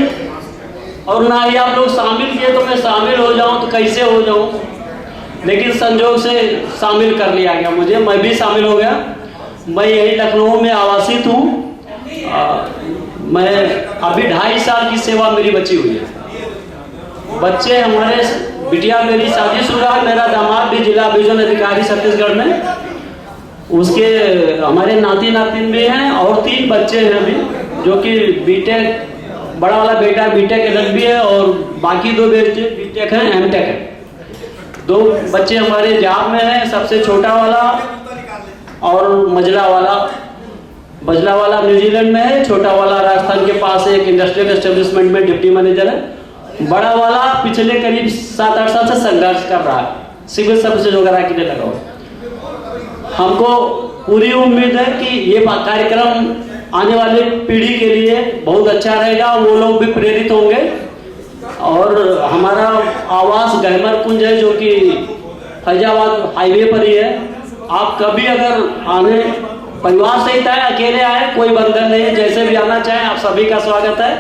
और ना ही आप लोग शामिल किए, तो मैं शामिल हो जाऊं तो कैसे हो जाऊं। लेकिन संजोग से शामिल कर लिया गया मुझे, मैं भी शामिल हो गया। मैं यही लखनऊ में आवासित हूँ। मैं अभी 2.5 साल की सेवा मेरी बची हुई है। बच्चे हमारे, बिटिया मेरी शादीशुदा है, मेरा दामाद भी जिला अभियोजन अधिकारी छत्तीसगढ़ में, उसके हमारे नाती नातिन भी हैं और 3 बच्चे हैं अभी, जो कि बीटेक, बड़ा वाला बेटा बीटेक एलएलबी है और बाकी 2 बेटे बीटेक हैं, एमटेक है। 2 बच्चे हमारे जॉब में हैं, सबसे छोटा वाला और मजला वाला न्यूजीलैंड में है, छोटा वाला राजस्थान के पास एक इंडस्ट्रियल एस्टेब्लिशमेंट में डिप्टी मैनेजर है। बड़ा वाला पिछले करीब 7-8 साल से संघर्ष कर रहा है, सिविल सर्विसेज वगैरह के लिए लगा हुआ। हमको पूरी उम्मीद है कि ये कार्यक्रम आने वाली पीढ़ी के लिए बहुत अच्छा रहेगा, वो लोग भी प्रेरित होंगे। और हमारा आवास गहमर कुंज है जो कि फैजाबाद हाईवे पर ही है। आप कभी अगर आने, परिवार सहित आए, अकेले आए, कोई बंधन नहीं है, जैसे भी आना चाहें आप सभी का स्वागत है।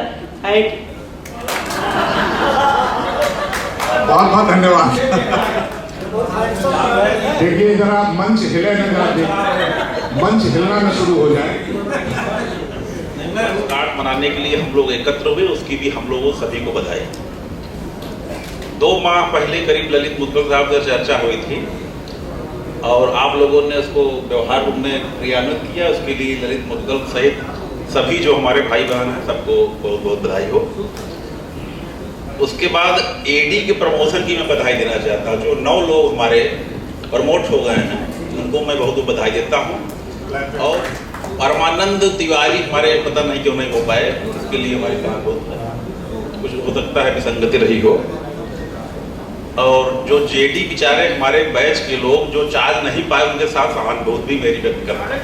बहुत बहुत धन्यवाद। देखिए जरा मंच हिले न, मंच हिलना न शुरू हो जाए। कार्ड मनाने के लिए हम लोग एकत्र हुए, उसकी भी हम लोगों सभी को बधाई। 2 माह पहले करीब ललित मुद्गल साहब से चर्चा हुई थी और आप लोगों ने उसको व्यवहार रूप में क्रियान्वित किया, उसके लिए ललित मुद्गल सहित सभी जो हमारे भाई बहन हैं सबको बहुत बहुत बधाई हो। उसके बाद एडी के प्रमोशन की मैं बधाई देना चाहता हूँ। जो 9 लोग हमारे प्रमोट हो गए हैं उनको मैं बहुत बधाई देता हूँ। और परमानंद तिवारी हमारे पता नहीं क्यों नहीं हो पाए, उसके लिए हमारी कहाँ बहुत कुछ हो सकता है विसंगति रही हो। और जो जेडी बेचारे हमारे बैच के लोग जो चार्ज नहीं पाए, उनके साथ सहानुभूति भी मेरी व्यक्त करना है।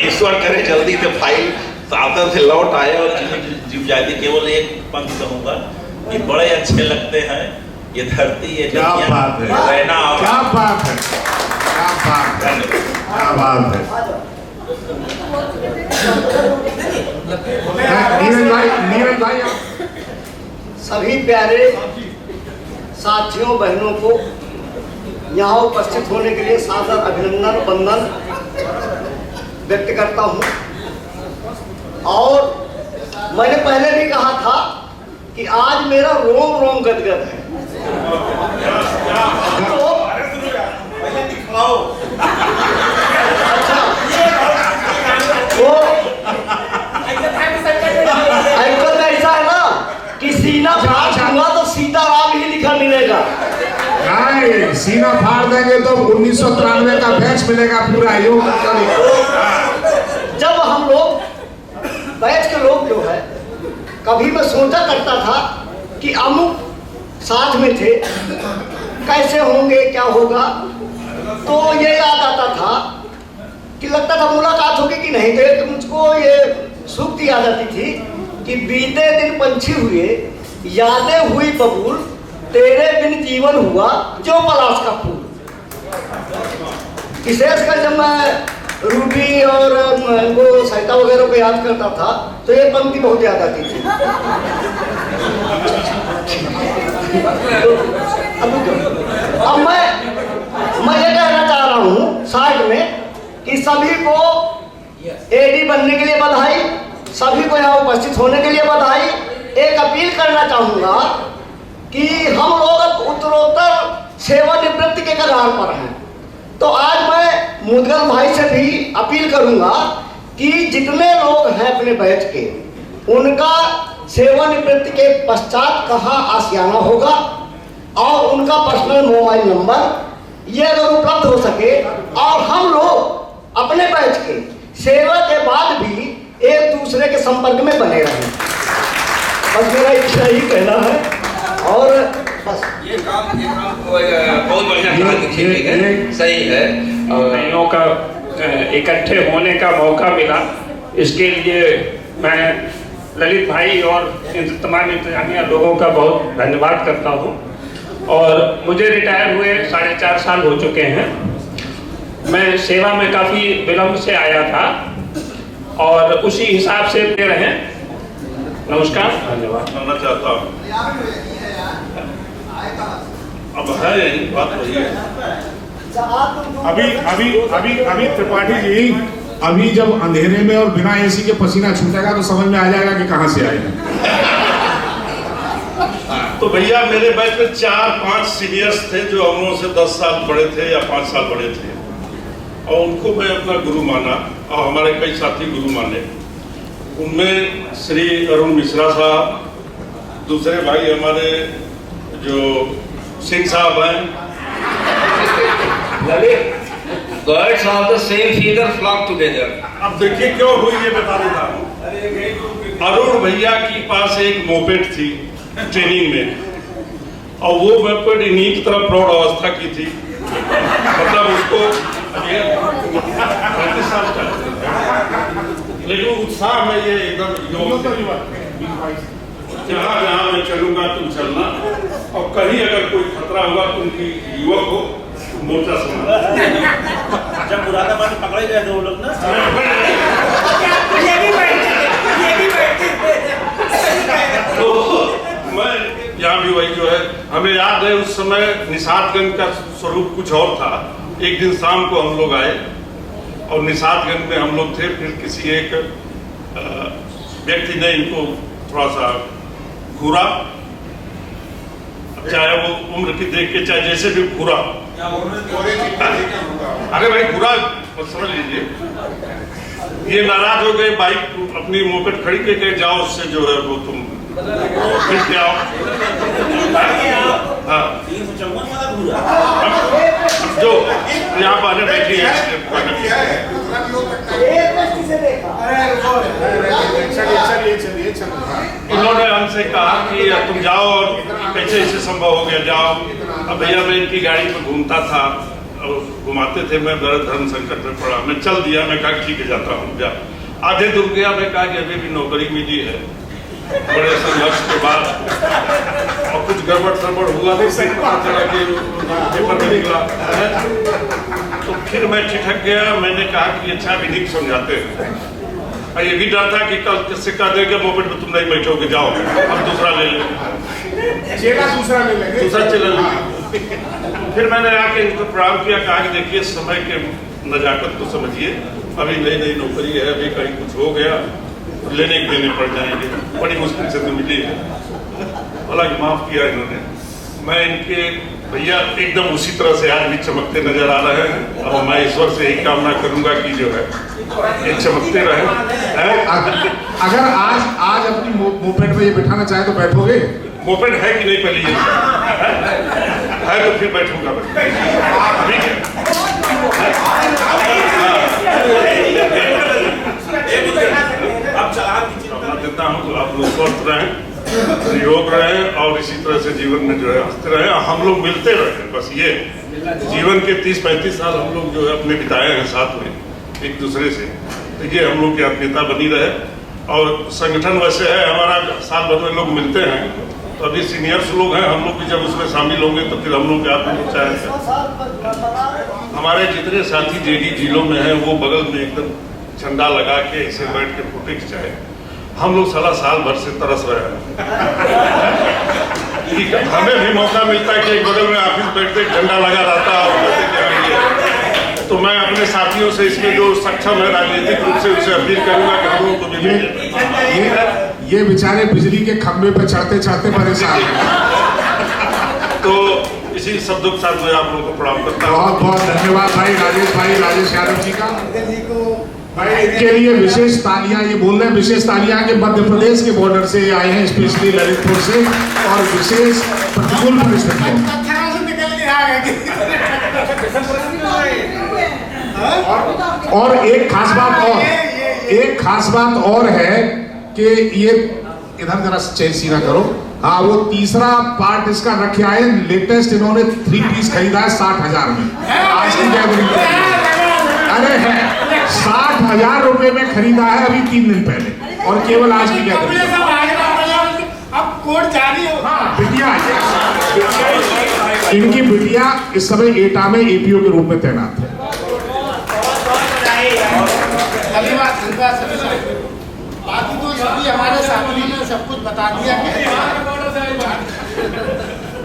ईश्वर करे जल्दी से फाइल सावधान से लौट आए। और जीव जाति केवल एक पंक्ति कहूँगा कि बड़े अच्छे लगते हैं ये धरती, ये क्या बात है, रहना, क्या बात है, क्या बात है, क्या बात है। नीरज भाई सभी प्यारे साथियों बहनों को यहाँ उपस्थित होने के लिए सादर अभिनंदन वंदन व्यक्त करता हूँ। और मैंने पहले भी कहा था कि आज मेरा रोम रोम गदगद है। ऐसा है ना कि सीना फाड़ दूंगा तो सीताराम ही लिखा मिलेगा। नहीं, सीना फाड़ देंगे तो 1993 का बैच मिलेगा पूरा योग। जब हम लोग बैच के लोग जो है, कभी मैं सोचा करता था कि अमुक साथ में थे, कैसे होंगे, क्या होगा, तो ये याद आता था कि लगता था मुलाकात होगी कि नहीं। तो मुझको ये सूक्ति याद आती थी कि बीते दिन पंछी हुए, यादें हुई बबूल, तेरे बिन जीवन हुआ जो पलाश का फूल। विशेषकर जब मैं रूबी और वो सरिता वगैरह को याद करता था तो ये पंक्ति बहुत याद आती थी। अब मैं ये कहना चाह रहा हूँ साइड में कि सभी को एडी बनने के लिए बधाई, सभी को यहाँ उपस्थित होने के लिए बधाई। एक अपील करना चाहूँगा कि हम लोग उत्तरोत्तर सेवानिवृत्ति के कगार पर हैं, तो आज मैं मुदगल भाई से भी अपील करूँगा कि जितने लोग हैं अपने बैच के, उनका सेवानिवृत्ति के पश्चात कहाँ आशियाना होगा और उनका पर्सनल मोबाइल नंबर ये अगर उपलब्ध हो सके, और हम लोग अपने बैच के सेवा के बाद भी एक दूसरे के संपर्क में बने रहें। बस मेरा इच्छा ही कहना है। और बस ये काम बहुत बढ़िया कहा, सही है। भाइयों का इकट्ठे होने का मौका मिला, इसके लिए मैं ललित भाई और तमाम इंतजामिया लोगों का बहुत धन्यवाद करता हूँ। और मुझे रिटायर हुए 4.5 साल हो चुके हैं। मैं सेवा में काफ़ी विलम्ब से आया था और उसी हिसाब से दे रहे हैं। नमस्कार, धन्यवाद करना चाहता हूँ। अब है यही बात वही है। अभी त्रिपाठी जी, अभी जब अंधेरे में और बिना एसी के पसीना छूटेगा तो समझ में आ जाएगा कि कहाँ से आए। तो भैया मेरे बैच में 4-5 सीनियर्स थे जो हम लोगों से 10 साल बड़े थे या 5 साल बड़े थे, और उनको मैं अपना गुरु माना और हमारे कई साथी गुरु माने। उनमें श्री अरुण मिश्रा साहब, दूसरे भाई हमारे जो सिंह साहब हैं। Birds of the same feather flock together. अब देखिए क्यों हुई ये बता देता हूँ। अरुण भैया के पास एक मोपेड थी ट्रेनिंग में, और वो मोपेड इन्हीं की तरह प्रौढ़ अवस्था की थी। मतलब उसको 35 साल का, लेकिन उत्साह में ये एकदम जहाँ जहाँ मैं चलूंगा तुम चलना, और कहीं अगर कोई खतरा हुआ तो उनकी युवक हो मोर्चा सुना। जब मुरादाबाद में पकड़े गए थे वो लोग ना, तो मैं यहाँ भी वही जो है, हमें याद है उस समय निषादगंज का स्वरूप कुछ और था। एक दिन शाम को हम लोग आए और निषादगंज में हम लोग थे। फिर किसी एक व्यक्ति ने इनको थोड़ा सा घूरा, चाहे वो उम्र की देख के, चाहे जैसे भी घूरा। अरे भाई घूरा समझ लीजिए, ये नाराज हो गए, बाइक अपनी मोपेड खड़ी के गए, जाओ उससे जो है वो तुम फिर क्या आओ। हाँ जो यहाँ पर आने बैठी है, इन्होंने हमसे कहा कि तुम जाओ, और कैसे ऐसे संभव हो गया, जाओ। अब भैया मैं इनकी गाड़ी में घूमता था और घुमाते थे, मैं बड़ा धर्म संकट में पड़ा, मैं चल दिया। मैं कहा ठीक है जाता हूँ, जा। आधे दूर गया, मैं कहा कि अभी भी नौकरी मिली है बड़े संघर्ष के बाद, और कुछ गड़बड़ सड़बड़ हुआ तो पता चला कि पेपर में निकला। तो फिर मैं ठिठक गया, मैंने कहा कि अच्छा विधिक समझाते हैं। और ये भी डर था कि कल किससे कह देंगे मोपेड में तुम नहीं बैठोगे, जाओ अब दूसरा ले लेंगे, दूसरा चला लेंगे। फिर मैंने आके इनको प्रणाम किया, कहा कि देखिए समय के नजाकत तो समझिए, अभी नई नई नौकरी है, अभी कहीं कुछ हो गया लेने के देने पड़ जाएंगे, बड़ी मुश्किल से तो मिली है। हालांकि माफ किया इन्होंने। मैं इनके भैया एकदम उसी तरह से आज भी चमकते नजर आ रहे हैं, और मैं ईश्वर से यही कामना करूंगा कि जो है ये चमकते रहे। अगर आज अपनी मोपेड में ये बिठाना चाहे तो बैठोगे? मोपेड है कि नहीं पहले ये है तो फिर बैठूंगा। अब चला देता हूँ, तो आप लोग स्वस्थ रहें, निरोग रहें, और इसी तरह से जीवन में जो है हंसते रहें, हम लोग मिलते रहें। बस ये जीवन के 30-35 साल हम लोग जो है अपने बिताए हैं साथ में एक दूसरे से, तो ये हम लोग की आत्मीयता बनी रहे। और संगठन वैसे है हमारा, साल भर में लोग मिलते हैं, तो अभी सीनियर्स लोग हैं, हम लोग भी जब उसमें शामिल होंगे तो फिर हम लोग क्या चाहेंगे। हमारे जितने साथी जेडी जिलों में हैं वो बगल में एकदम झंडा लगा के इसे बैठ के फोटो खिंचाए। हम लोग साल भर से तरस रहे हैं। हमें भी मौका मिलता है कि एक बगल में ऑफिस बैठते झंडा लगा रहता है। तो मैं अपने साथियों से इसमें जो सक्षम है राजनीतिक रूप से उसे अपील करूंगा कि हम लोगों को भी ये बेचारे बिजली के खंभे पर चढ़ते चढ़ते परेशान हैं। तो इसी शब्दों के साथ मैं आप लोगों को प्रणाम करता हूँ। बहुत बहुत धन्यवाद भाई राजेश यादव जी का। भाई इनके लिए विशेष तालियां, ये बोल रहे हैं विशेष तालियां कि मध्य प्रदेश के बॉर्डर से आए हैं, स्पेशली ललितपुर से, और विशेष प्रतिकूल परिस्थितियों और एक खास बात और है कि ये इधर जरा चेंज सीना करो। हाँ, वो तीसरा पार्ट इसका रखे आए, लेटेस्ट इन्होंने 3 पीस खरीदा है 60,000 में। आज की गैदरिंग अरे है 60,000 रुपए में खरीदा है अभी 3 दिन पहले, और केवल आज की गैदरिंग। अब कोर्ट जारी हो। हाँ, बिटिया इनकी बिटिया इस समय एटा में एपीओ के रूप में तैनात है। बाकी तो सभी हमारे साथियों ने सब कुछ बता दिया।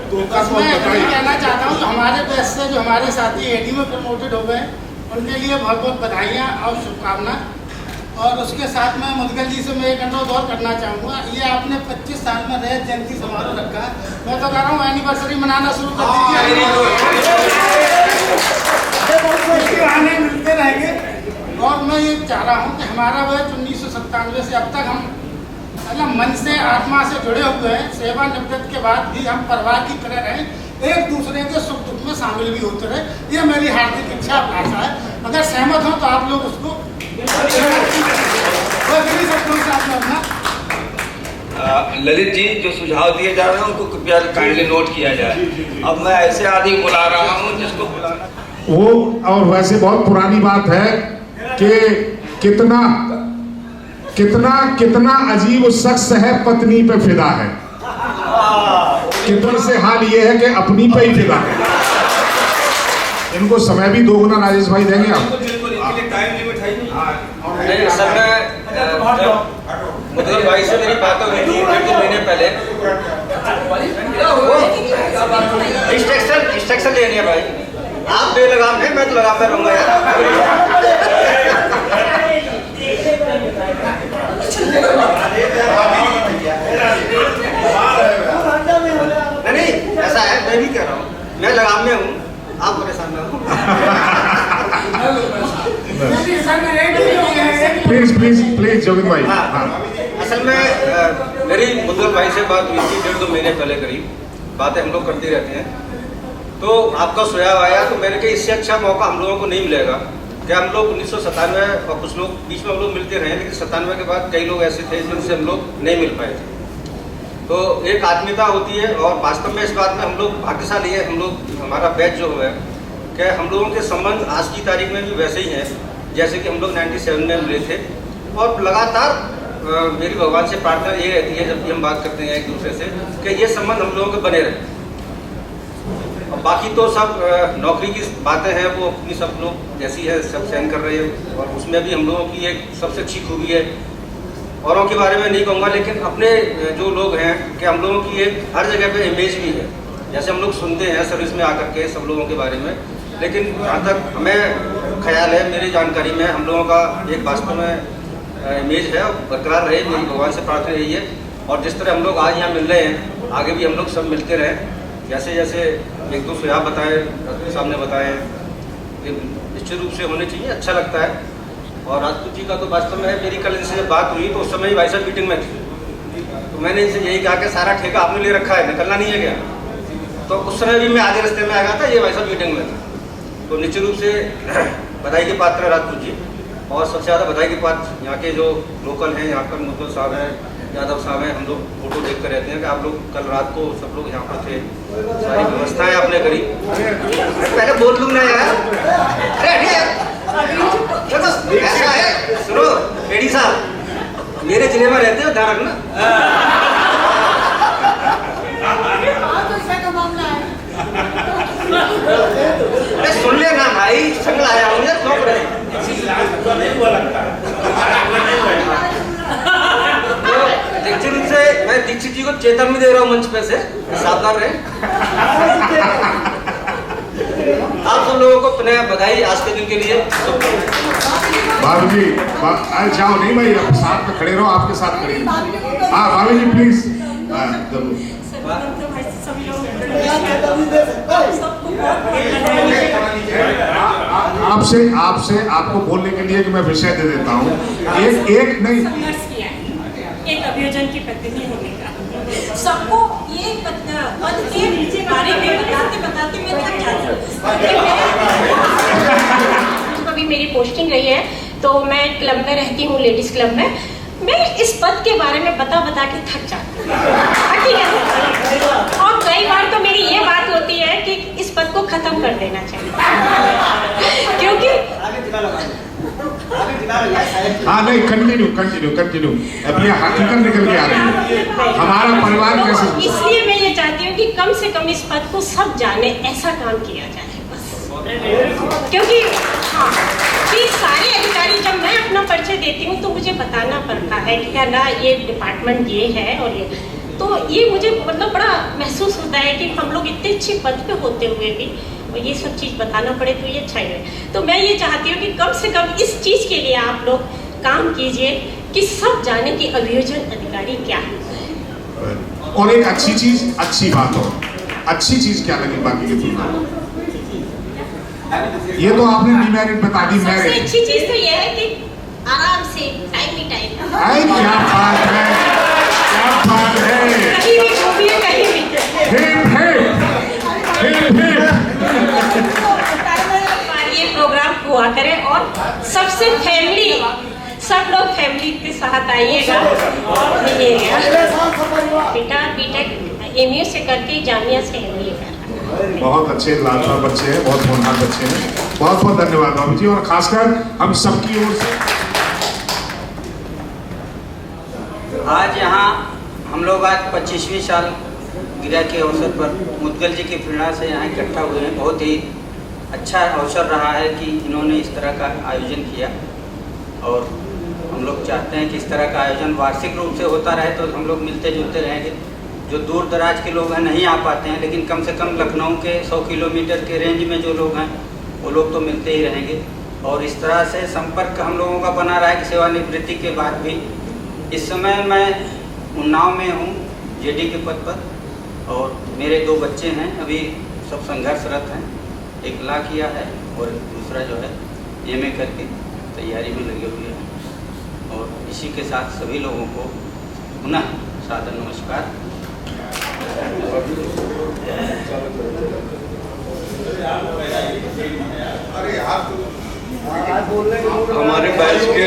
तो मैं यही कहना चाहता हूँ, हमारे देश से जो हमारे साथी एडी में प्रमोटेड हो गए उनके लिए बहुत बहुत बधाइयाँ और शुभकामनाएं। और उसके साथ में मुदगल जी से मैं एक अनुरोध और करना चाहूँगा। ये आपने 25 साल में रैयत जयंती समारोह रखा है, मैं तो कह रहा हूँ एनिवर्सरी मनाना शुरू कर दीजिए, बहाने मिलते रहेंगे। और मैं ये चाह रहा हूँ कि हमारा बैच 1997 से अब तक हम मतलब मन से आत्मा से जुड़े हुए हैं। सेवानिवृत्त के बाद भी हम परिवार की तरह रहें, एक दूसरे के सुख दुख में शामिल भी होते रहे। ये मेरी हार्दिक इच्छा अभिलाषा है। अगर सहमत हो तो आप लोग उसको ललित जी जो सुझाव दिए जा रहे हैं उनको कृपया काइंडली नोट किया जाए। अब मैं ऐसे आदमी बुला रहा हूँ जिसको बुलाना वो, और वैसे बहुत पुरानी बात है कि कितना अजीब उस शख्स है पत्नी पे फिदा है, कितने से हाल ये है कि अपनी पे ही फिदा है। इनको समय भी दोगुना राजेश भाई देंगे आप। सर मैं मुदगल भाई से मेरी बात हुई थी 1-2 महीने पहले। इंस्ट्रक्शन लेनी है भाई, आप बेलगाम है, मैं तो लगाम में रहूंगा यार। नहीं ऐसा है, मैं भी कह रहा हूँ मैं लगाम में हूँ, आप परेशान ना हो। प्लीज जोगिंद भाई। असल में मेरी मुदगल भाई से बात हुई थी 1-2 महीने पहले करीब, बातें हम लोग करते रहते हैं। तो आपका सुझाव आया तो मैंने कहा इससे अच्छा मौका हम लोगों को नहीं मिलेगा कि हम लोग 1997 और कुछ लोग बीच में हम लोग मिलते रहे, लेकिन 97 के बाद कई लोग ऐसे थे जिनसे हम लोग नहीं मिल पाए थे। तो एक आत्मीयता होती है और वास्तव में इस बात में हम लोग भाग्यशाली है। हम लोग हमारा बैच जो है कि हम लोगों के संबंध आज की तारीख में भी वैसे ही हैं जैसे कि हम लोग 97 में मिले थे। और लगातार मेरी भगवान से प्रार्थना ये रहती है जब भी हम बात करते हैं एक दूसरे से कि ये संबंध हम लोगों के बने रहे। और बाकी तो सब नौकरी की बातें हैं, वो अपनी सब लोग जैसी है सब सहन कर रहे हैं। और उसमें भी हम लोगों की एक सबसे अच्छी खूबी है, औरों के बारे में नहीं कहूँगा लेकिन अपने जो लोग हैं कि हम लोगों की एक हर जगह पे इमेज भी है। जैसे हम लोग सुनते हैं सर्विस में आकर के सब लोगों के बारे में, लेकिन जहाँ तक हमें ख्याल है मेरी जानकारी में हम लोगों का एक वास्तव में इमेज है बरकरार रहे। मेरी भगवान से प्रार्थना यही है। और जिस तरह हम लोग आज यहाँ मिल रहे हैं आगे भी हम लोग सब मिलते रहें। जैसे जैसे 1-2 सुझाव बताए सामने बताए निश्चित रूप से होने चाहिए, अच्छा लगता है। और राजपूत जी का तो वास्तव में मेरी कल इनसे बात हुई तो उस समय ही भाई साहब मीटिंग में थी, तो मैंने इनसे यही कहा कि सारा ठेका आपने ले रखा है, निकलना नहीं है क्या। तो उस समय भी मैं आधे रास्ते में आ गया था, ये भाई साहब मीटिंग में था। तो निश्चित रूप से बधाई के पात्र है राजपूत जी। और सबसे ज़्यादा बधाई के पात्र यहाँ के जो लोकल हैं, यहाँ पर मुदगल साहब हैं, यादव साहब हैं। हम लोग फोटो देखते रहते हैं कि आप लोग कल रात को सब लोग यहाँ पर थे, सारी व्यवस्थाएं आपने करी। पहले बोल लूँ ना यार, ऐसा है सुनो एडी साहब, मेरे जिले में रहते हो ध्यान रखना। चेतावनी दे रहा हूँ मंच पे से, सावधान रहे। आप सब लोगों को पुनः बधाई आज के दिन के लिए। बाबू जी अरे जाओ नहीं भाई, आप साथ में खड़े रहो, आपके साथ खड़े। हाँ बाबू जी प्लीज आपसे आपको बोलने के लिए कि मैं विषय दे देता हूँ। एक नहीं, एक अभियोजन की प्रतिनिधि होने का सबको ये पद के बारे में बताते मैं थक जाती हूँ। अभी मेरी पोस्टिंग रही है तो मैं क्लब में रहती हूँ, लेडीज क्लब में। मैं इस पद के बारे में बता के थक जाती हूँ, ठीक है। और कई बार तो मेरी ये बात होती है कि इस पद को खत्म कर देना चाहिए, क्योंकि हाँ नहीं कंटिन्यू अभी हकीकत निकल के आ रही है हमारा परिवार कैसे। इसलिए मैं ये चाहती हूँ कि कम से कम इस पद को सब जाने, ऐसा काम किया जाए बस। क्योंकि हाँ कि सारे अधिकारी, जब मैं अपना परिचय देती हूँ तो मुझे बताना पड़ता है कि क्या ना ये डिपार्टमेंट ये है और ये, तो ये मुझे मतलब बड़ा महसूस होता है कि हम लोग इतने अच्छे पद पे होते हुए भी और ये सब चीज़ बताना पड़े तो ये अच्छा ही है। तो मैं ये चाहती हूँ कि कम से कम इस चीज़ के लिए आप लोग काम कीजिए कि सब जाने कि अभियोजन अधिकारी क्या है। और एक अच्छी बात हो, अच्छी चीज क्या लगी बाकी की तुलना में? ये तो आपने डिमेरिट बता दी। सबसे अच्छी चीज तो ये है कि आराम से टाइम ही टाइम। क्या बात है, क्या बात है। कहीं भी घूमिए, कहीं भी। ये प्रोग्राम हुआ करे और सबसे फैमिली, सब लोग फैमिली के साथ आइएगा और मिलिएगा। बेटा बीटेक एमयू से करके जामिया से एमबीए कर। बहुत अच्छे लाजवाब बच्चे हैं, बहुत होनहार बच्चे हैं। बहुत बहुत धन्यवाद बाबू जी, और खासकर हम सबकी ओर से आज यहाँ हम लोग आज 25वीं साल गिरा के अवसर पर मुदगल जी की प्रेरणा से यहाँ इकट्ठा हुए हैं। बहुत ही अच्छा अवसर रहा है कि इन्होंने इस तरह का आयोजन किया और हम लोग चाहते हैं कि इस तरह का आयोजन वार्षिक रूप से होता रहे तो हम लोग मिलते जुलते रहेंगे। जो दूर दराज के लोग हैं नहीं आ पाते हैं, लेकिन कम से कम लखनऊ के 100 किलोमीटर के रेंज में जो लोग हैं वो लोग तो मिलते ही रहेंगे। और इस तरह से संपर्क हम लोगों का बना रहा है कि सेवानिवृत्ति के बाद भी। इस समय मैं उन्नाव में हूँ जेडी के पद पर और मेरे 2 बच्चे हैं, अभी सब संघर्षरत हैं। एक ला किया है और दूसरा जो है एमए करके तैयारी में लगे हुए हैं। और इसी के साथ सभी लोगों को पुनः सादर नमस्कार। हमारे बैच के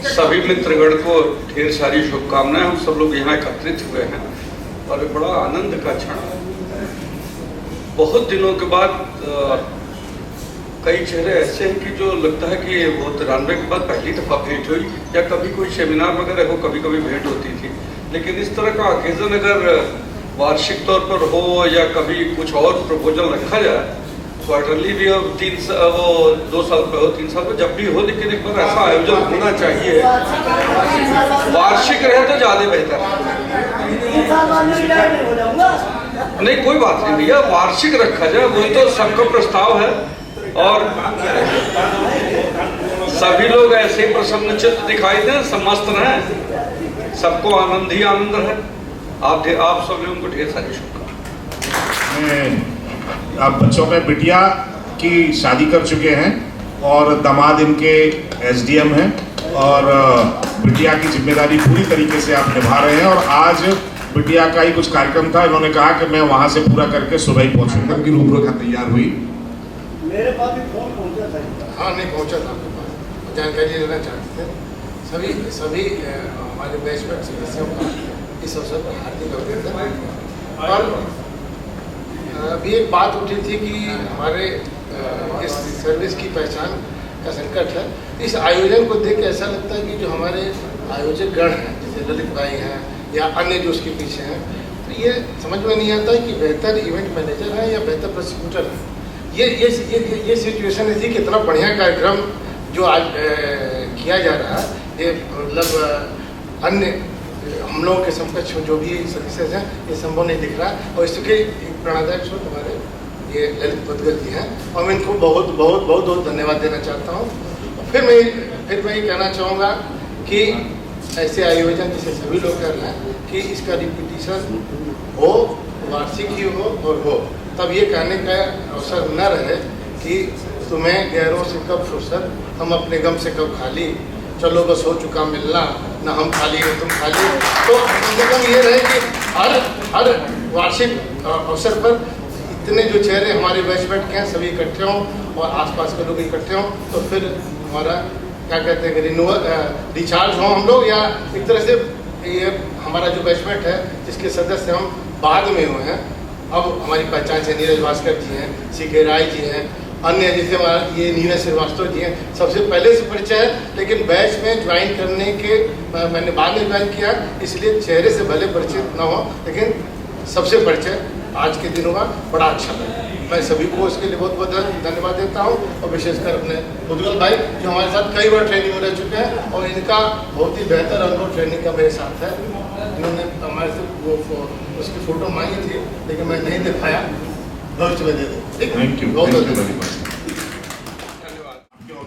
सभी मित्रगण को ढेर सारी शुभकामनाएं। हम सब लोग यहाँ एकत्रित हुए हैं और बड़ा आनंद का क्षण। बहुत दिनों के बाद कई चेहरे ऐसे हैं कि जो लगता है कि वो 93 के बाद पहली दफा भेंट हुई, या कभी कोई सेमिनार वगैरह हो कभी कभी भेंट होती थी। लेकिन इस तरह का ओकेजन अगर वार्षिक तौर पर हो या कभी कुछ और प्रपोजल रखा जाए, क्वार्टरली भी हो, 2 साल पे हो, 3 साल पे जब भी हो, लेकिन एक बार ऐसा आयोजन होना चाहिए। वार्षिक रहे तो ज्यादा बेहतर। नहीं कोई बात नहीं भैया, वार्षिक रखा जाए, वही तो सबका प्रस्ताव है। और सभी लोग ऐसे प्रसन्नचित्त दिखाई दें, समस्त रहें, सबको आनंद ही आनंद है। आप सभी उनको ढेर सारी शुभकामनाएं। आप बच्चों में बिटिया की शादी कर चुके हैं और दामाद इनके एसडीएम हैं और बिटिया की जिम्मेदारी पूरी तरीके से आप निभा रहे हैं। और आज बिटिया का ही कुछ कार्यक्रम था, इन्होंने कहा कि मैं वहां से पूरा करके सुबह ही पहुंचूंगा। उनकी रूपरेखा तैयार हुई। मेरे पास भी फोन पहुंचा था। हाँ नहीं पहुंचा था आपके पास, जानकारी लेना चाहते थे। सभी हमारे बैच में सदस्यों का इस अवसर पर हार्दिक अभिनंदन। और अभी एक बात उठी थी कि हमारे इस सर्विस की पहचान का संकट है। इस आयोजन को देख के ऐसा लगता है कि जो हमारे आयोजक गण हैं, जैसे ललित भाई हैं या अन्य जो उसके पीछे हैं, तो ये समझ में नहीं आता कि बेहतर इवेंट मैनेजर है या बेहतर प्रोसिक्यूटर है। ये सिचुएशन थी कि इतना बढ़िया कार्यक्रम जो आज किया जा रहा है, ये मतलब अन्य हम लोगों के समकक्ष जो भी सदस्य हैं ये संभव नहीं दिख रहा, और इसके प्रणोदक हमारे ये ललित मुद्गल जी हैं, और मैं इनको बहुत बहुत बहुत बहुत धन्यवाद देना चाहता हूँ। फिर मैं ये कहना चाहूँगा कि ऐसे आयोजन जिसे सभी लोग कर रहे हैं कि इसका रिपीटिशन हो, वार्षिक ही हो, तब ये कहने का अवसर न रहे कि तुम्हें गैरों से कब फुर्सत, हम अपने गम से कब खाली, चलो बस हो चुका मिलना, ना हम खाली हो तुम खाली। तो कम से कम ये रहे कि हर वार्षिक अवसर पर इतने जो चेहरे हमारे बैच बैठ के हैं सभी इकट्ठे हों और आसपास के लोग इकट्ठे हों, तो फिर हमारा क्या कहते हैं रिन्यूअल रिचार्ज हो हम लोग, या एक तरह से ये हमारा जो बैचमेंट है जिसके सदस्य हम बाद में हुए हैं, अब हमारी पहचान से नीरज भास्कर जी हैं, CK राय जी हैं, अन्य जैसे हमारा ये नीरज श्रीवास्तव जी हैं, सबसे पहले से परिचय है, लेकिन बैच में ज्वाइन करने के मैंने बाद में ज्वाइन किया, इसलिए चेहरे से भले परिचित न हो लेकिन सबसे परिचय आज के दिनों का बड़ा अच्छा लगा। मैं सभी को इसके लिए बहुत बहुत धन्यवाद देता हूँ, और विशेषकर अपने मुद्गल भाई जो हमारे साथ कई बार ट्रेनिंग में रह चुके हैं, और इनका बहुत ही बेहतर अनुभव ट्रेनिंग का मेरे साथ है। इन्होंने हमारे से वो उसकी फ़ोटो मांगी थी लेकिन मैं नहीं दिखाया, भविष्य में दे दें। Thank you.